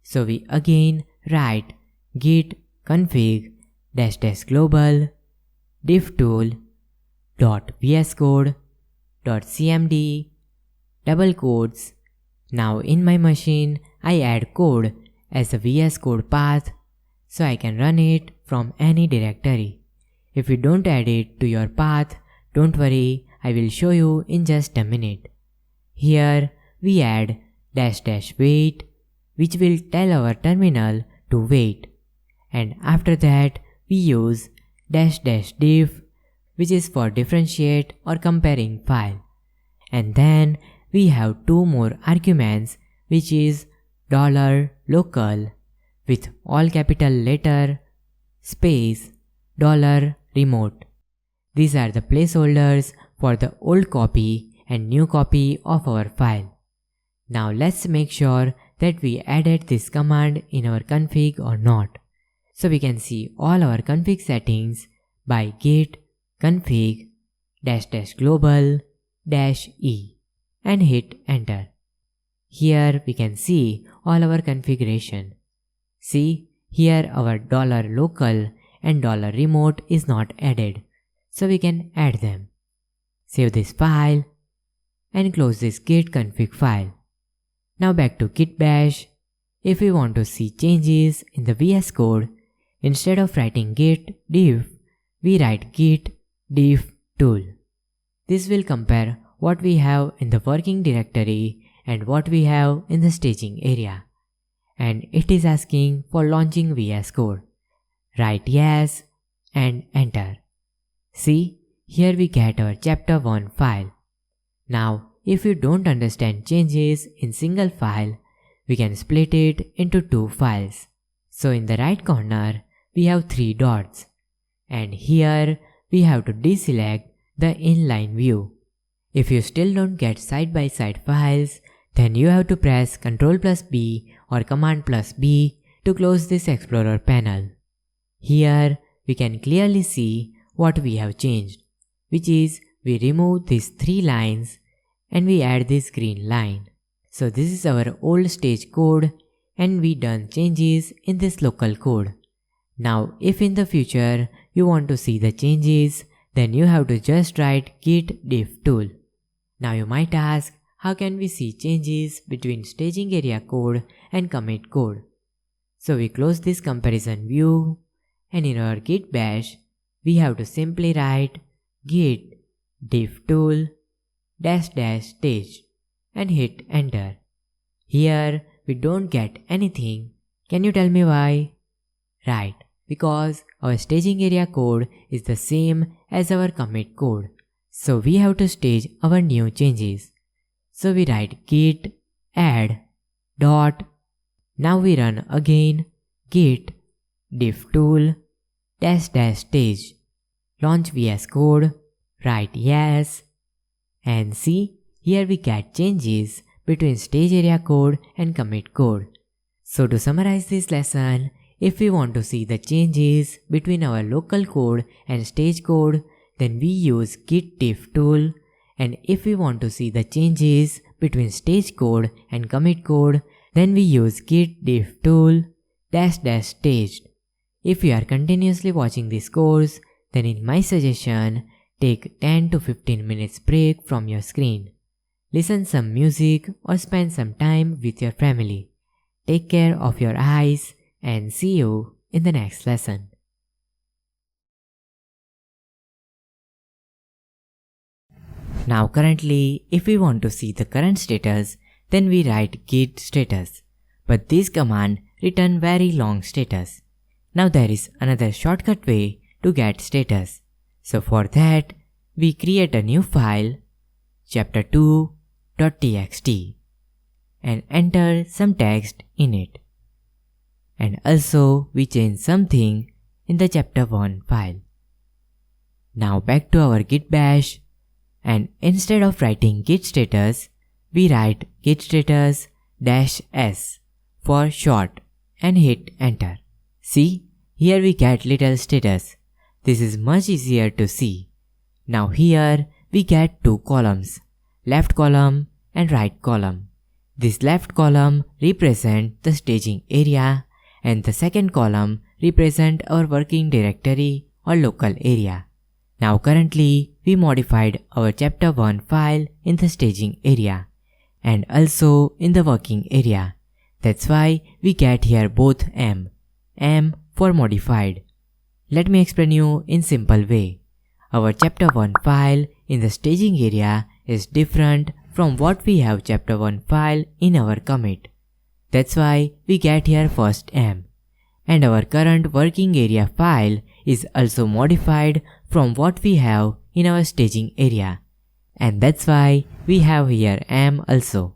So we again write git config --global diff tool .vscode.cmd double quotes. Now in my machine, I add code as a VS Code path so I can run it from any directory. If you don't add it to your path, don't worry, I will show you in just a minute. Here we add --wait, which will tell our terminal to wait. And after that we use --diff, which is for differentiate or comparing file. And then we have 2 more arguments, which is $local with all capital letter space $remote. These are the placeholders for the old copy and new copy of our file. Now let's make sure that we added this command in our config or not. So we can see all our config settings by git config --global -e and hit enter. Here we can see all our configuration. See, here our $local and $remote is not added, so we can add them. Save this file and close this git config file. Now back to Git Bash. If we want to see changes in the VS Code, instead of writing git diff, we write git diff tool. This will compare what we have in the working directory and what we have in the staging area. And it is asking for launching VS Code. Write yes and enter. See, here we get our chapter 1 file. Now, if you don't understand changes in single file, we can split it into 2 files. So in the right corner, we have 3 dots. And here we have to deselect the inline view. If you still don't get side-by-side files, then you have to press Ctrl+B or Command+B to close this Explorer panel. Here we can clearly see what we have changed, which is we remove these 3 lines and we add this green line. So this is our old stage code and we done changes in this local code. Now if in the future you want to see the changes, then you have to just write git diff tool. Now you might ask, how can we see changes between staging area code and commit code? So we close this comparison view and in our git bash, we have to simply write git diff tool --stage and hit enter. Here we don't get anything. Can you tell me why? Right, because our staging area code is the same as our commit code. So we have to stage our new changes. So we write git add dot. Now we run again git diff tool --stage. Launch VS Code, write yes, and see, here we get changes between stage area code and commit code. So to summarize this lesson, if we want to see the changes between our local code and stage code, then we use git diff tool, and if we want to see the changes between stage code and commit code, then we use git diff tool --stage. If you are continuously watching this course, then in my suggestion, take 10 to 15 minutes break from your screen. Listen some music or spend some time with your family. Take care of your eyes and see you in the next lesson. Now currently, if we want to see the current status, then we write git status. But this command return very long status. Now there is another shortcut way to get status. So for that, we create a new file, chapter2.txt, and enter some text in it. And also we change something in the chapter1 file. Now back to our git bash, and instead of writing git status, we write git status -s for short and hit enter. See, here we get little status. This is much easier to see. Now here we get 2 columns, left column and right column. This left column represents the staging area and the second column represents our working directory or local area. Now currently we modified our chapter1 file in the staging area and also in the working area. That's why we get here both M for modified. Let me explain you in simple way. Our chapter1 file in the staging area is different from what we have chapter1 file in our commit. That's why we get here first M. And our current working area file is also modified from what we have in our staging area. And that's why we have here M also.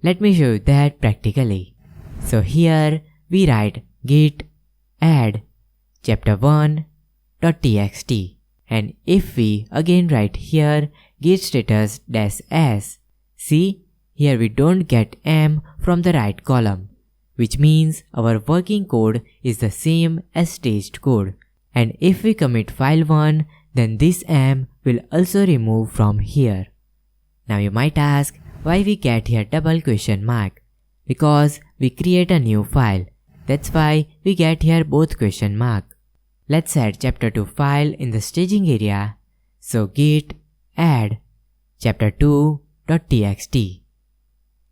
Let me show you that practically. So here we write git add chapter1.txt, and if we again write here git status -s, see, here we don't get M from the right column, which means our working code is the same as staged code. And if we commit file 1, then this M will also remove from here. Now you might ask why we get here double question mark. Because we create a new file. That's why we get here both question mark. Let's add chapter2 file in the staging area. So git add chapter2.txt.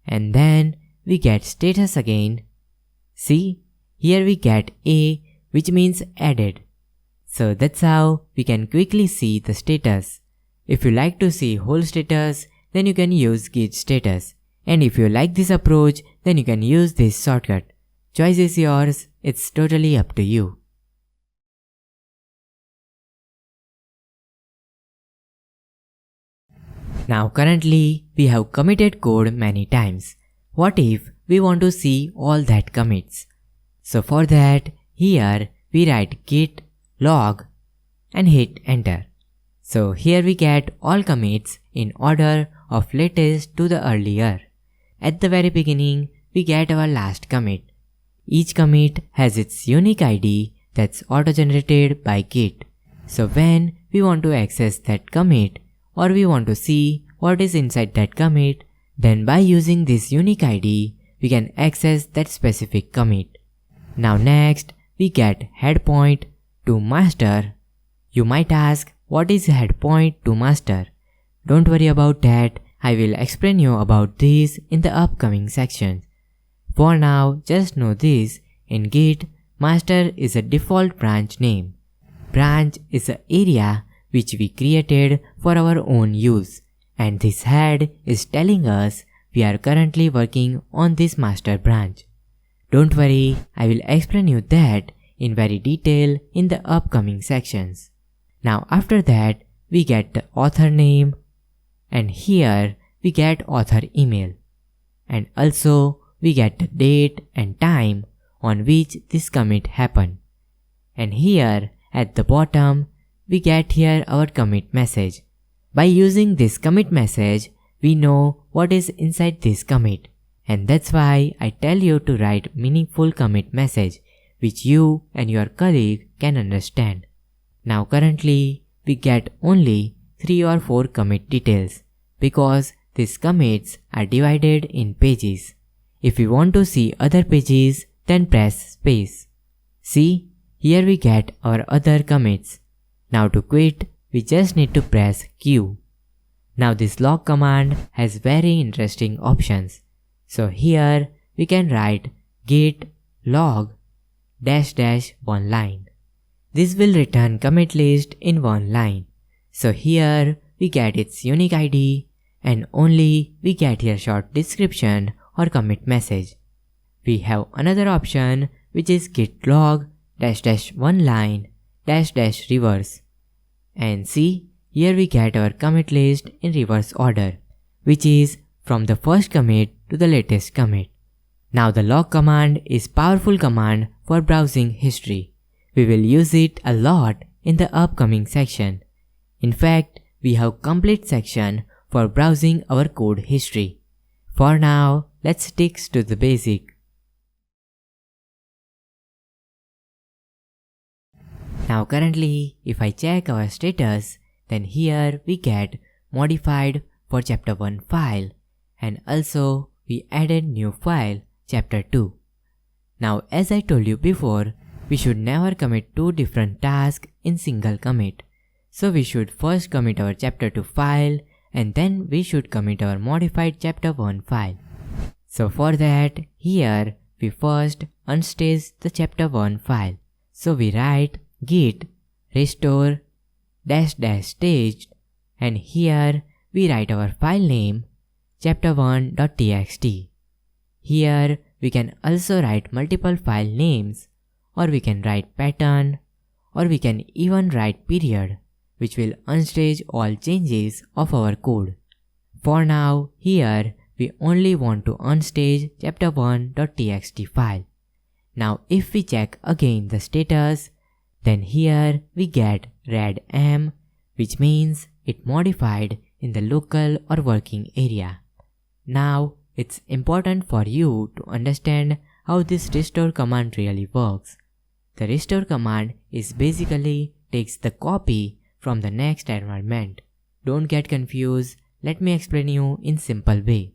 And then we get status again. See, here we get A, which means added. So that's how we can quickly see the status. If you like to see whole status, then you can use git status. And if you like this approach, then you can use this shortcut. Choice is yours, it's totally up to you. Now currently, we have committed code many times. What if we want to see all that commits? So for that, here we write git log and hit enter. So here we get all commits in order of latest to the earlier. At the very beginning, we get our last commit. Each commit has its unique ID that's auto-generated by Git. So when we want to access that commit or we want to see what is inside that commit, then by using this unique ID, we can access that specific commit. Now next, we get head point to master. You might ask, what is head point to master? Don't worry about that, I will explain you about this in the upcoming sections. For now, just know this, in Git, master is a default branch name. Branch is an area which we created for our own use, and this head is telling us we are currently working on this master branch. Don't worry, I will explain you that in very detail in the upcoming sections. Now after that, we get the author name, and here we get author email, and also we get the date and time on which this commit happened. And here at the bottom, we get here our commit message. By using this commit message, we know what is inside this commit, and that's why I tell you to write meaningful commit message which you and your colleague can understand. Now currently, we get only 3 or 4 commit details because these commits are divided in pages. If we want to see other pages, then press space. See, here we get our other commits. Now to quit, we just need to press Q. Now this log command has very interesting options. So here we can write git log -- one line. This will return commit list in one line. So here we get its unique ID and only we get here short description or commit message. We have another option which is git log -- one line -- reverse. And see, here we get our commit list in reverse order, which is from the first commit to the latest commit. Now the log command is powerful command for browsing history. We will use it a lot in the upcoming section. In fact, we have complete section for browsing our code history. For now, let's stick to the basic. Now currently, if I check our status, then here we get modified for chapter 1 file, and also we added new file chapter 2. Now as I told you before, we should never commit 2 different tasks in single commit. So we should first commit our chapter 2 file and then we should commit our modified chapter 1 file. So for that, here we first unstage the chapter 1 file. So we write git restore -- staged, and here we write our file name chapter1.txt. Here we can also write multiple file names, or we can write pattern, or we can even write period, which will unstage all changes of our code. For now, here we only want to unstage chapter1.txt file. Now if we check again the status, then here we get red M, which means it modified in the local or working area. Now it's important for you to understand how this restore command really works. The restore command is basically takes the copy from the next environment. Don't get confused, let me explain you in simple way.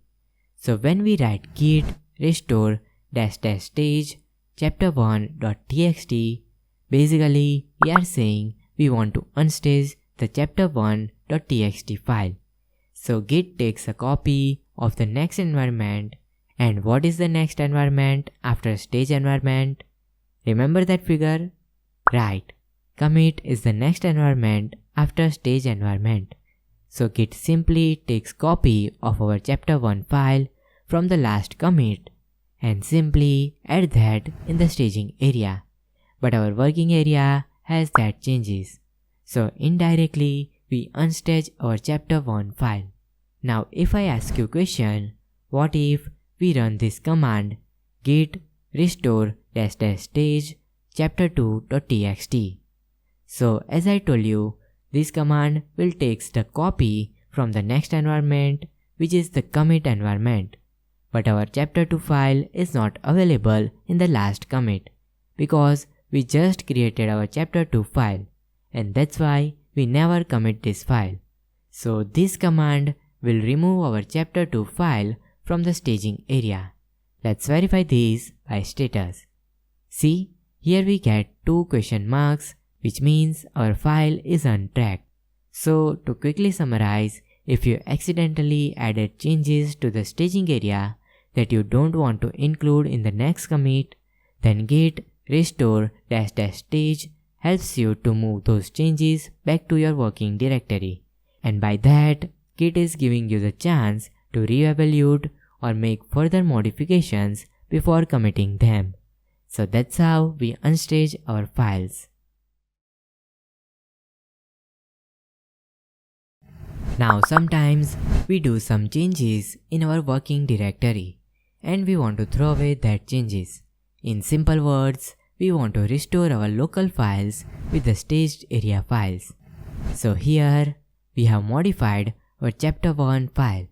So when we write git restore -- stage chapter1.txt, basically we are saying we want to unstage the chapter1.txt file. So git takes a copy of the next environment, and what is the next environment after stage environment? Remember that figure? Right, commit is the next environment after stage environment. So git simply takes copy of our chapter 1 file from the last commit and simply add that in the staging area. But our working area has that changes. So indirectly we unstage our chapter 1 file. Now if I ask you question, what if we run this command git restore -- stage chapter2.txt. So as I told you, This command will take the copy from the next environment, which is the commit environment. But our chapter 2 file is not available in the last commit because we just created our chapter 2 file, and that's why we never commit this file. So this command will remove our chapter 2 file from the staging area. Let's verify this by status. See, here we get 2 question marks, which means our file is on track. So to quickly summarize, if you accidentally added changes to the staging area that you don't want to include in the next commit, then git restore -- stage helps you to move those changes back to your working directory. And by that, Git is giving you the chance to reevaluate or make further modifications before committing them. So that's how we unstage our files. Now sometimes we do some changes in our working directory and we want to throw away that changes. In simple words, we want to restore our local files with the staged area files. So here we have modified our chapter 1 file.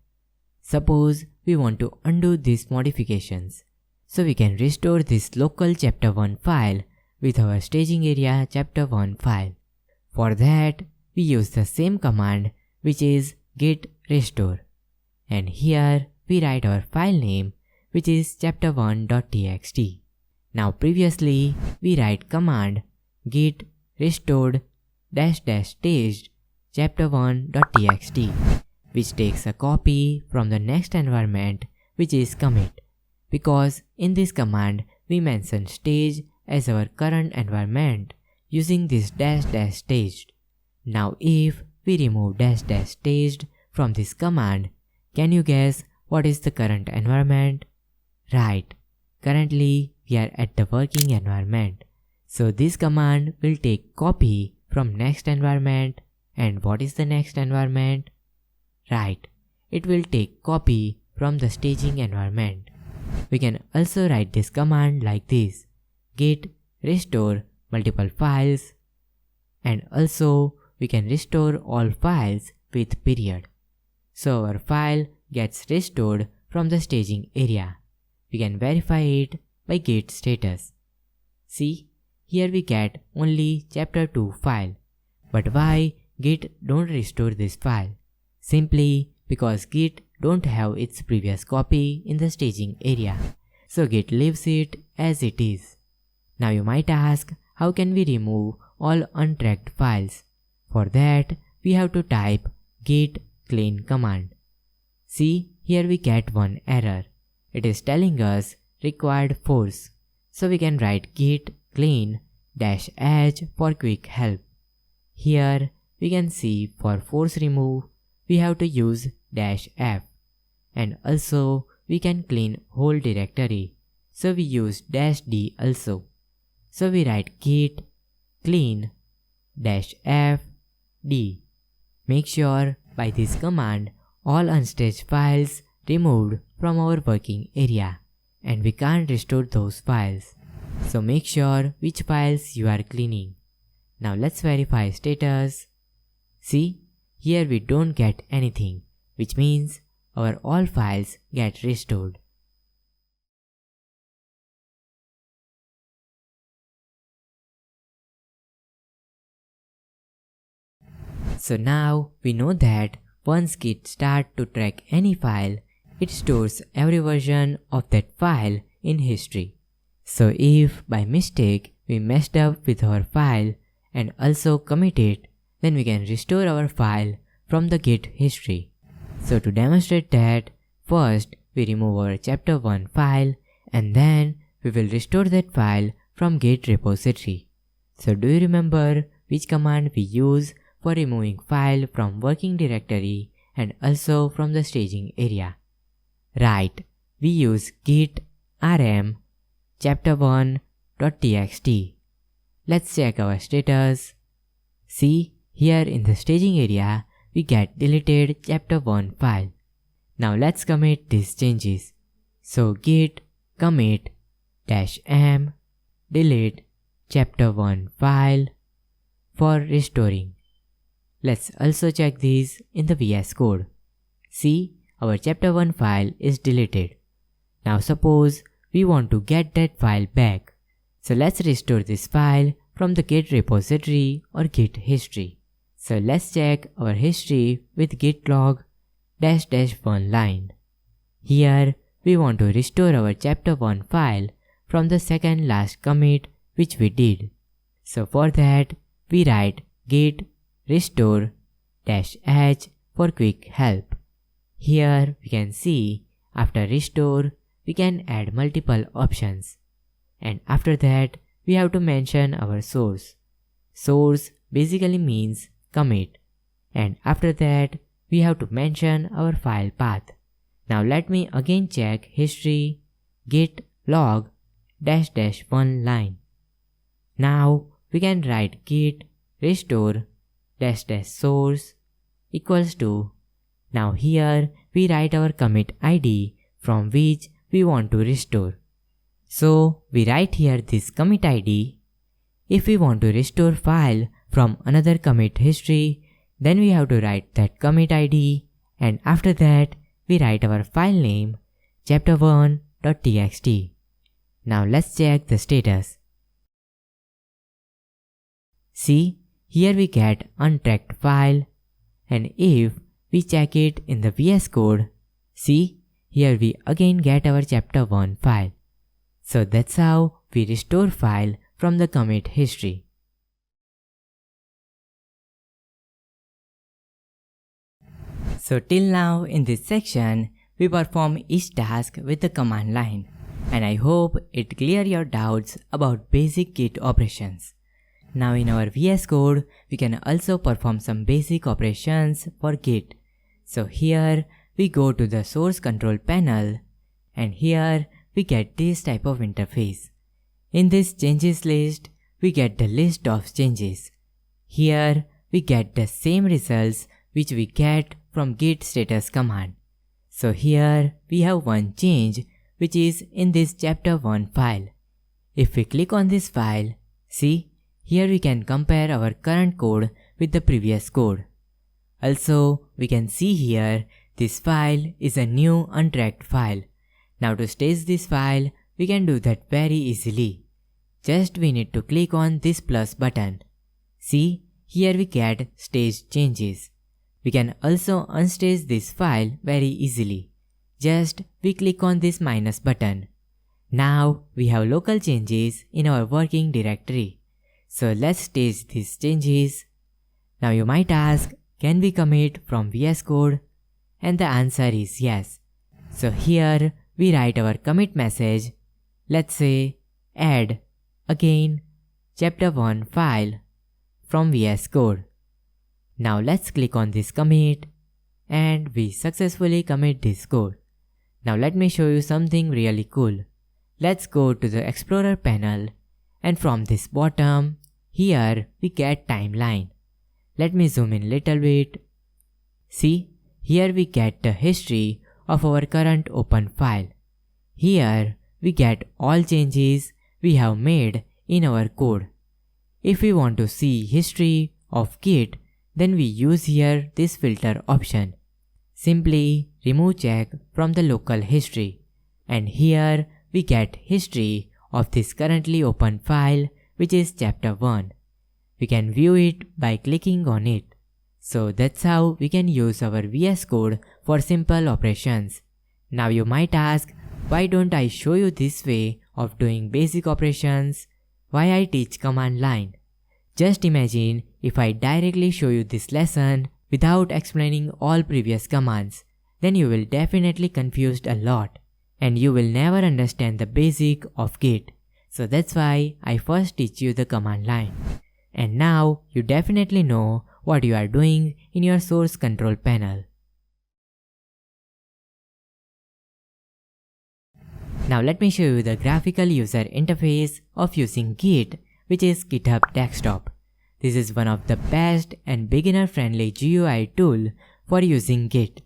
Suppose we want to undo these modifications. So we can restore this local chapter 1 file with our staging area chapter 1 file. For that, we use the same command, which is git restore. And here we write our file name, which is chapter1.txt. Now previously we write command git restored -- staged chapter1.txt, which takes a copy from the next environment, which is commit, because in this command we mention stage as our current environment using this -- staged. Now if we remove -- staged from this command, can you guess what is the current environment? Right, currently we are at the working environment. So this command will take copy from next environment. And what is the next environment? Right, it will take copy from the staging environment. We can also write this command like this: git restore multiple files, and also we can restore all files with period. So our file gets restored from the staging area. We can verify it by git status. See, here we get only chapter 2 file. But why Git don't restore this file? Simply because Git don't have its previous copy in the staging area. So Git leaves it as it is. Now you might ask, how can we remove all untracked files? For that, we have to type git clean command. See, here we get one error. It is telling us required force. So we can write git clean -h for quick help. Here we can see for force remove, we have to use -f. And also we can clean whole directory. So we use -d also. So we write git clean -f d. Make sure by this command all unstaged files removed from our working area, and we can't restore those files. So make sure which files you are cleaning. Now let's verify status. See, here we don't get anything, which means our all files get restored. So now we know that once Git starts to track any file, it stores every version of that file in history. So if by mistake we messed up with our file and also commit it, then we can restore our file from the Git history. So to demonstrate that, first we remove our chapter 1 file and then we will restore that file from Git repository. So do you remember which command we use for removing file from working directory and also from the staging area? Right, we use git rm chapter1.txt. Let's check our status. See, here in the staging area, we get deleted chapter 1 file. Now let's commit these changes. So git commit -m delete chapter 1 file for restoring. Let's also check this in the VS Code. See, our chapter 1 file is deleted. Now suppose we want to get that file back. So let's restore this file from the Git repository or Git history. So let's check our history with git log --1 line. Here we want to restore our chapter 1 file from the second last commit which we did. So for that we write git restore -h for quick help. Here we can see after restore we can add multiple options. And after that we have to mention our source. Source basically means commit. And after that we have to mention our file path. Now let me again check history git log --1 line. Now we can write git restore --source equals to. Now here we write our commit ID from which we want to restore. So we write here this commit ID. If we want to restore file from another commit history, then we have to write that commit ID, and after that we write our file name chapter1.txt. Now let's check the status. See, here we get untracked file, and if we check it in the VS Code, see, here we again get our chapter 1 file. So that's how we restore file from the commit history. So till now in this section, we perform each task with the command line, and I hope it clears your doubts about basic Git operations. Now in our VS Code, we can also perform some basic operations for Git. So here we go to the source control panel, and here we get this type of interface. In this changes list, we get the list of changes. Here we get the same results which we get from git status command. So here we have one change which is in this chapter 1 file. If we click on this file, see, here we can compare our current code with the previous code. Also, we can see here this file is a new untracked file. Now to stage this file, we can do that very easily. Just we need to click on this plus button. See, here we get stage changes. We can also unstage this file very easily. Just we click on this minus button. Now we have local changes in our working directory. So let's stage these changes. Now you might ask, can we commit from VS Code? And the answer is yes. So here we write our commit message. Let's say add again chapter 1 file from VS Code. Now let's click on this commit, and we successfully commit this code. Now let me show you something really cool. Let's go to the Explorer panel, and from this bottom, here we get timeline. Let me zoom in little bit. See, here we get the history of our current open file. Here we get all changes we have made in our code. If we want to see history of Git, then we use here this filter option. Simply remove check from the local history, and here we get history of this currently open file which is chapter 1. We can view it by clicking on it. So that's how we can use our VS Code for simple operations. Now you might ask, why don't I show you this way of doing basic operations? Why I teach command line? Just imagine if I directly show you this lesson without explaining all previous commands, then you will definitely confused a lot, and you will never understand the basic of Git. So that's why I first teach you the command line. And now you definitely know what you are doing in your source control panel. Now let me show you the graphical user interface of using Git, which is GitHub Desktop. This is one of the best and beginner-friendly GUI tool for using Git.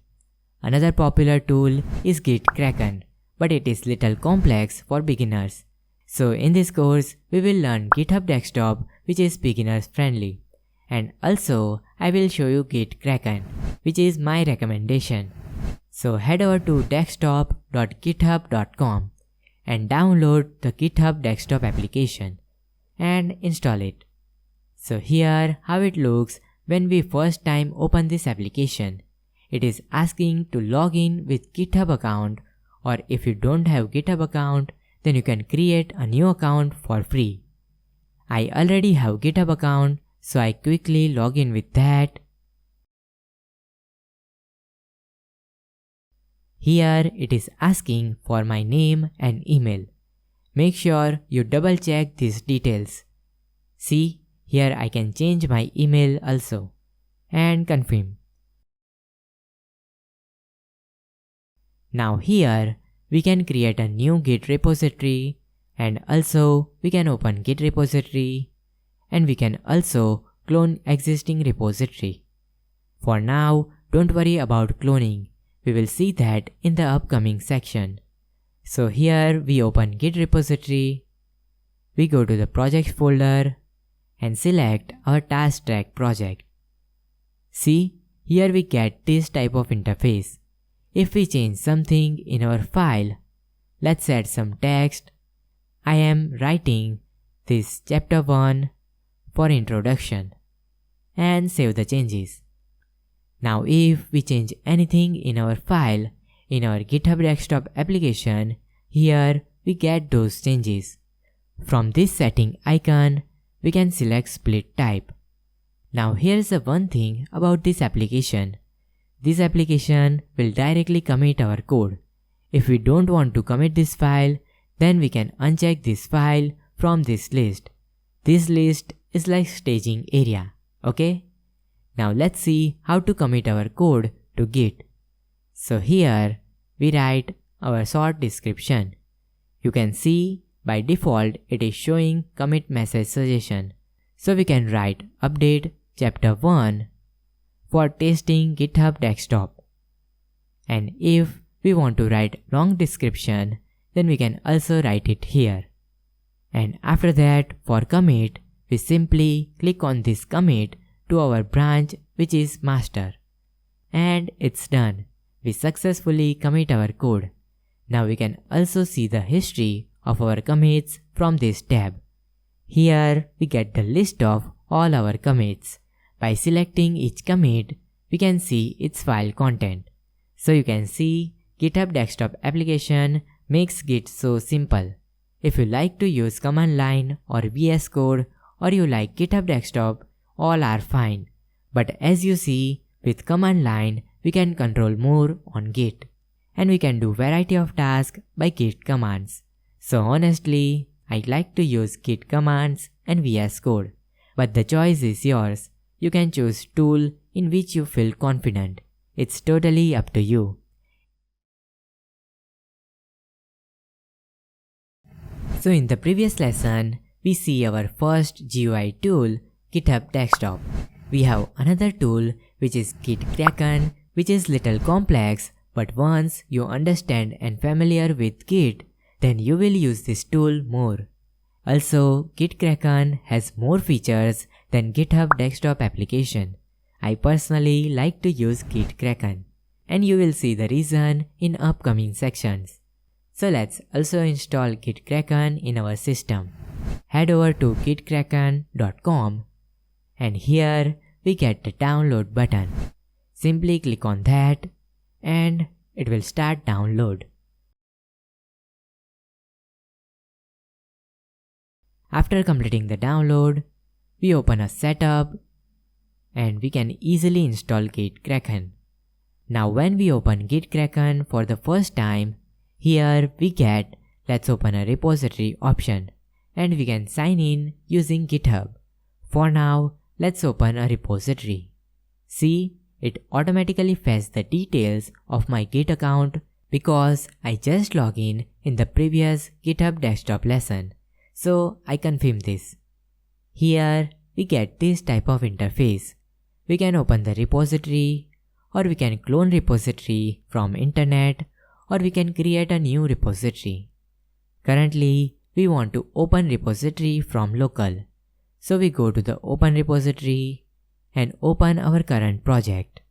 Another popular tool is GitKraken, but it is little complex for beginners. So in this course, we will learn GitHub Desktop, which is beginners friendly. And also I will show you GitKraken, which is my recommendation. So head over to desktop.github.com and download the GitHub desktop application and install it. So here how it looks when we first time open this application. It is asking to log in with GitHub account, or if you don't have GitHub account, then you can create a new account for free. I already have GitHub account, so I quickly log in with that. Here it is asking for my name and email. Make sure you double check these details. See, here I can change my email also and confirm. Now here we can create a new Git repository, and also we can open Git repository, and we can also clone existing repository. For now, don't worry about cloning. We will see that in the upcoming section. So here we open Git repository, we go to the project folder and select our task track project. See, here we get this type of interface. If we change something in our file, let's add some text. I am writing this chapter 1 for introduction and save the changes. Now if we change anything in our file, in our GitHub desktop application, here we get those changes. From this setting icon, we can select split type. Now here's the one thing about this application. This application will directly commit our code. If we don't want to commit this file, then we can uncheck this file from this list. This list is like staging area, okay? Now let's see how to commit our code to Git. So here we write our short description. You can see by default it is showing commit message suggestion. So we can write update chapter 1 for testing GitHub desktop. And if we want to write long description, then we can also write it here. And after that, for commit, we simply click on this commit to our branch, which is master. And it's done. We successfully commit our code. Now we can also see the history of our commits from this tab. Here we get the list of all our commits. By selecting each commit, we can see its file content. So you can see GitHub desktop application makes Git so simple. If you like to use command line or VS Code, or you like GitHub desktop, all are fine. But as you see, with command line, we can control more on Git. And we can do variety of tasks by Git commands. So honestly, I like to use Git commands and VS Code. But the choice is yours. You can choose tool in which you feel confident. It's totally up to you. So in the previous lesson, we see our first GUI tool, GitHub Desktop. We have another tool which is GitKraken, which is little complex, but once you understand and familiar with Git, then you will use this tool more. Also, GitKraken has more features than GitHub desktop application. I personally like to use GitKraken, and you will see the reason in upcoming sections. So let's also install GitKraken in our system. Head over to GitKraken.com, and here we get the download button. Simply click on that and it will start download. After completing the download, we open a setup and we can easily install GitKraken. Now when we open GitKraken for the first time, here we get let's open a repository option and we can sign in using GitHub. For now, let's open a repository. See, it automatically fetches the details of my Git account because I just logged in the previous GitHub desktop lesson. So I confirm this. Here we get this type of interface. We can open the repository, or we can clone repository from internet, or we can create a new repository. Currently, we want to open repository from local. So we go to the open repository and open our current project.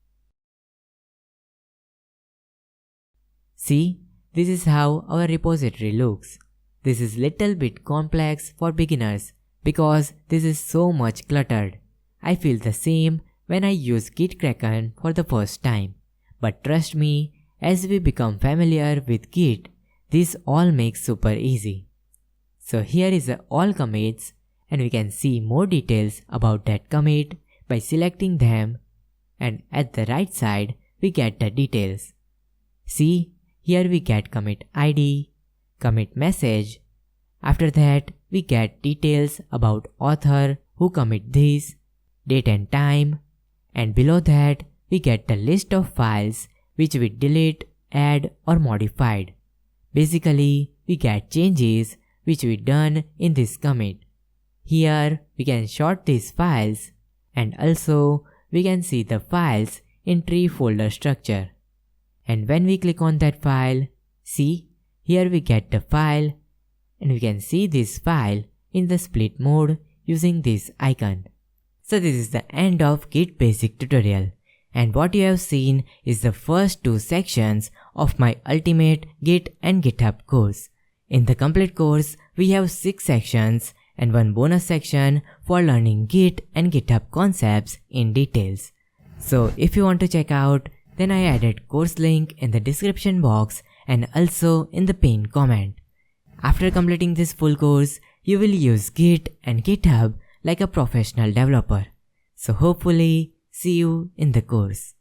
See, this is how our repository looks. This is little bit complex for beginners because this is so much cluttered. I feel the same when I use GitKraken for the first time. But trust me, as we become familiar with Git, this all makes super easy. So here is the all commits, and we can see more details about that commit by selecting them, and at the right side we get the details. See, here we get commit ID, commit message. After that we get details about author who commit this, date and time, and below that we get the list of files which we delete, add or modified. Basically, we get changes which we done in this commit. Here we can sort these files, and also we can see the files in tree folder structure. And when we click on that file, see, here we get the file, and we can see this file in the split mode using this icon. So this is the end of Git Basic tutorial, and what you have seen is the first two sections of my ultimate Git and GitHub course. In the complete course, we have 6 sections and one bonus section for learning Git and GitHub concepts in details. So if you want to check out, then I added course link in the description box and also in the pinned comment. After completing this full course, you will use Git and GitHub like a professional developer. So hopefully, see you in the course.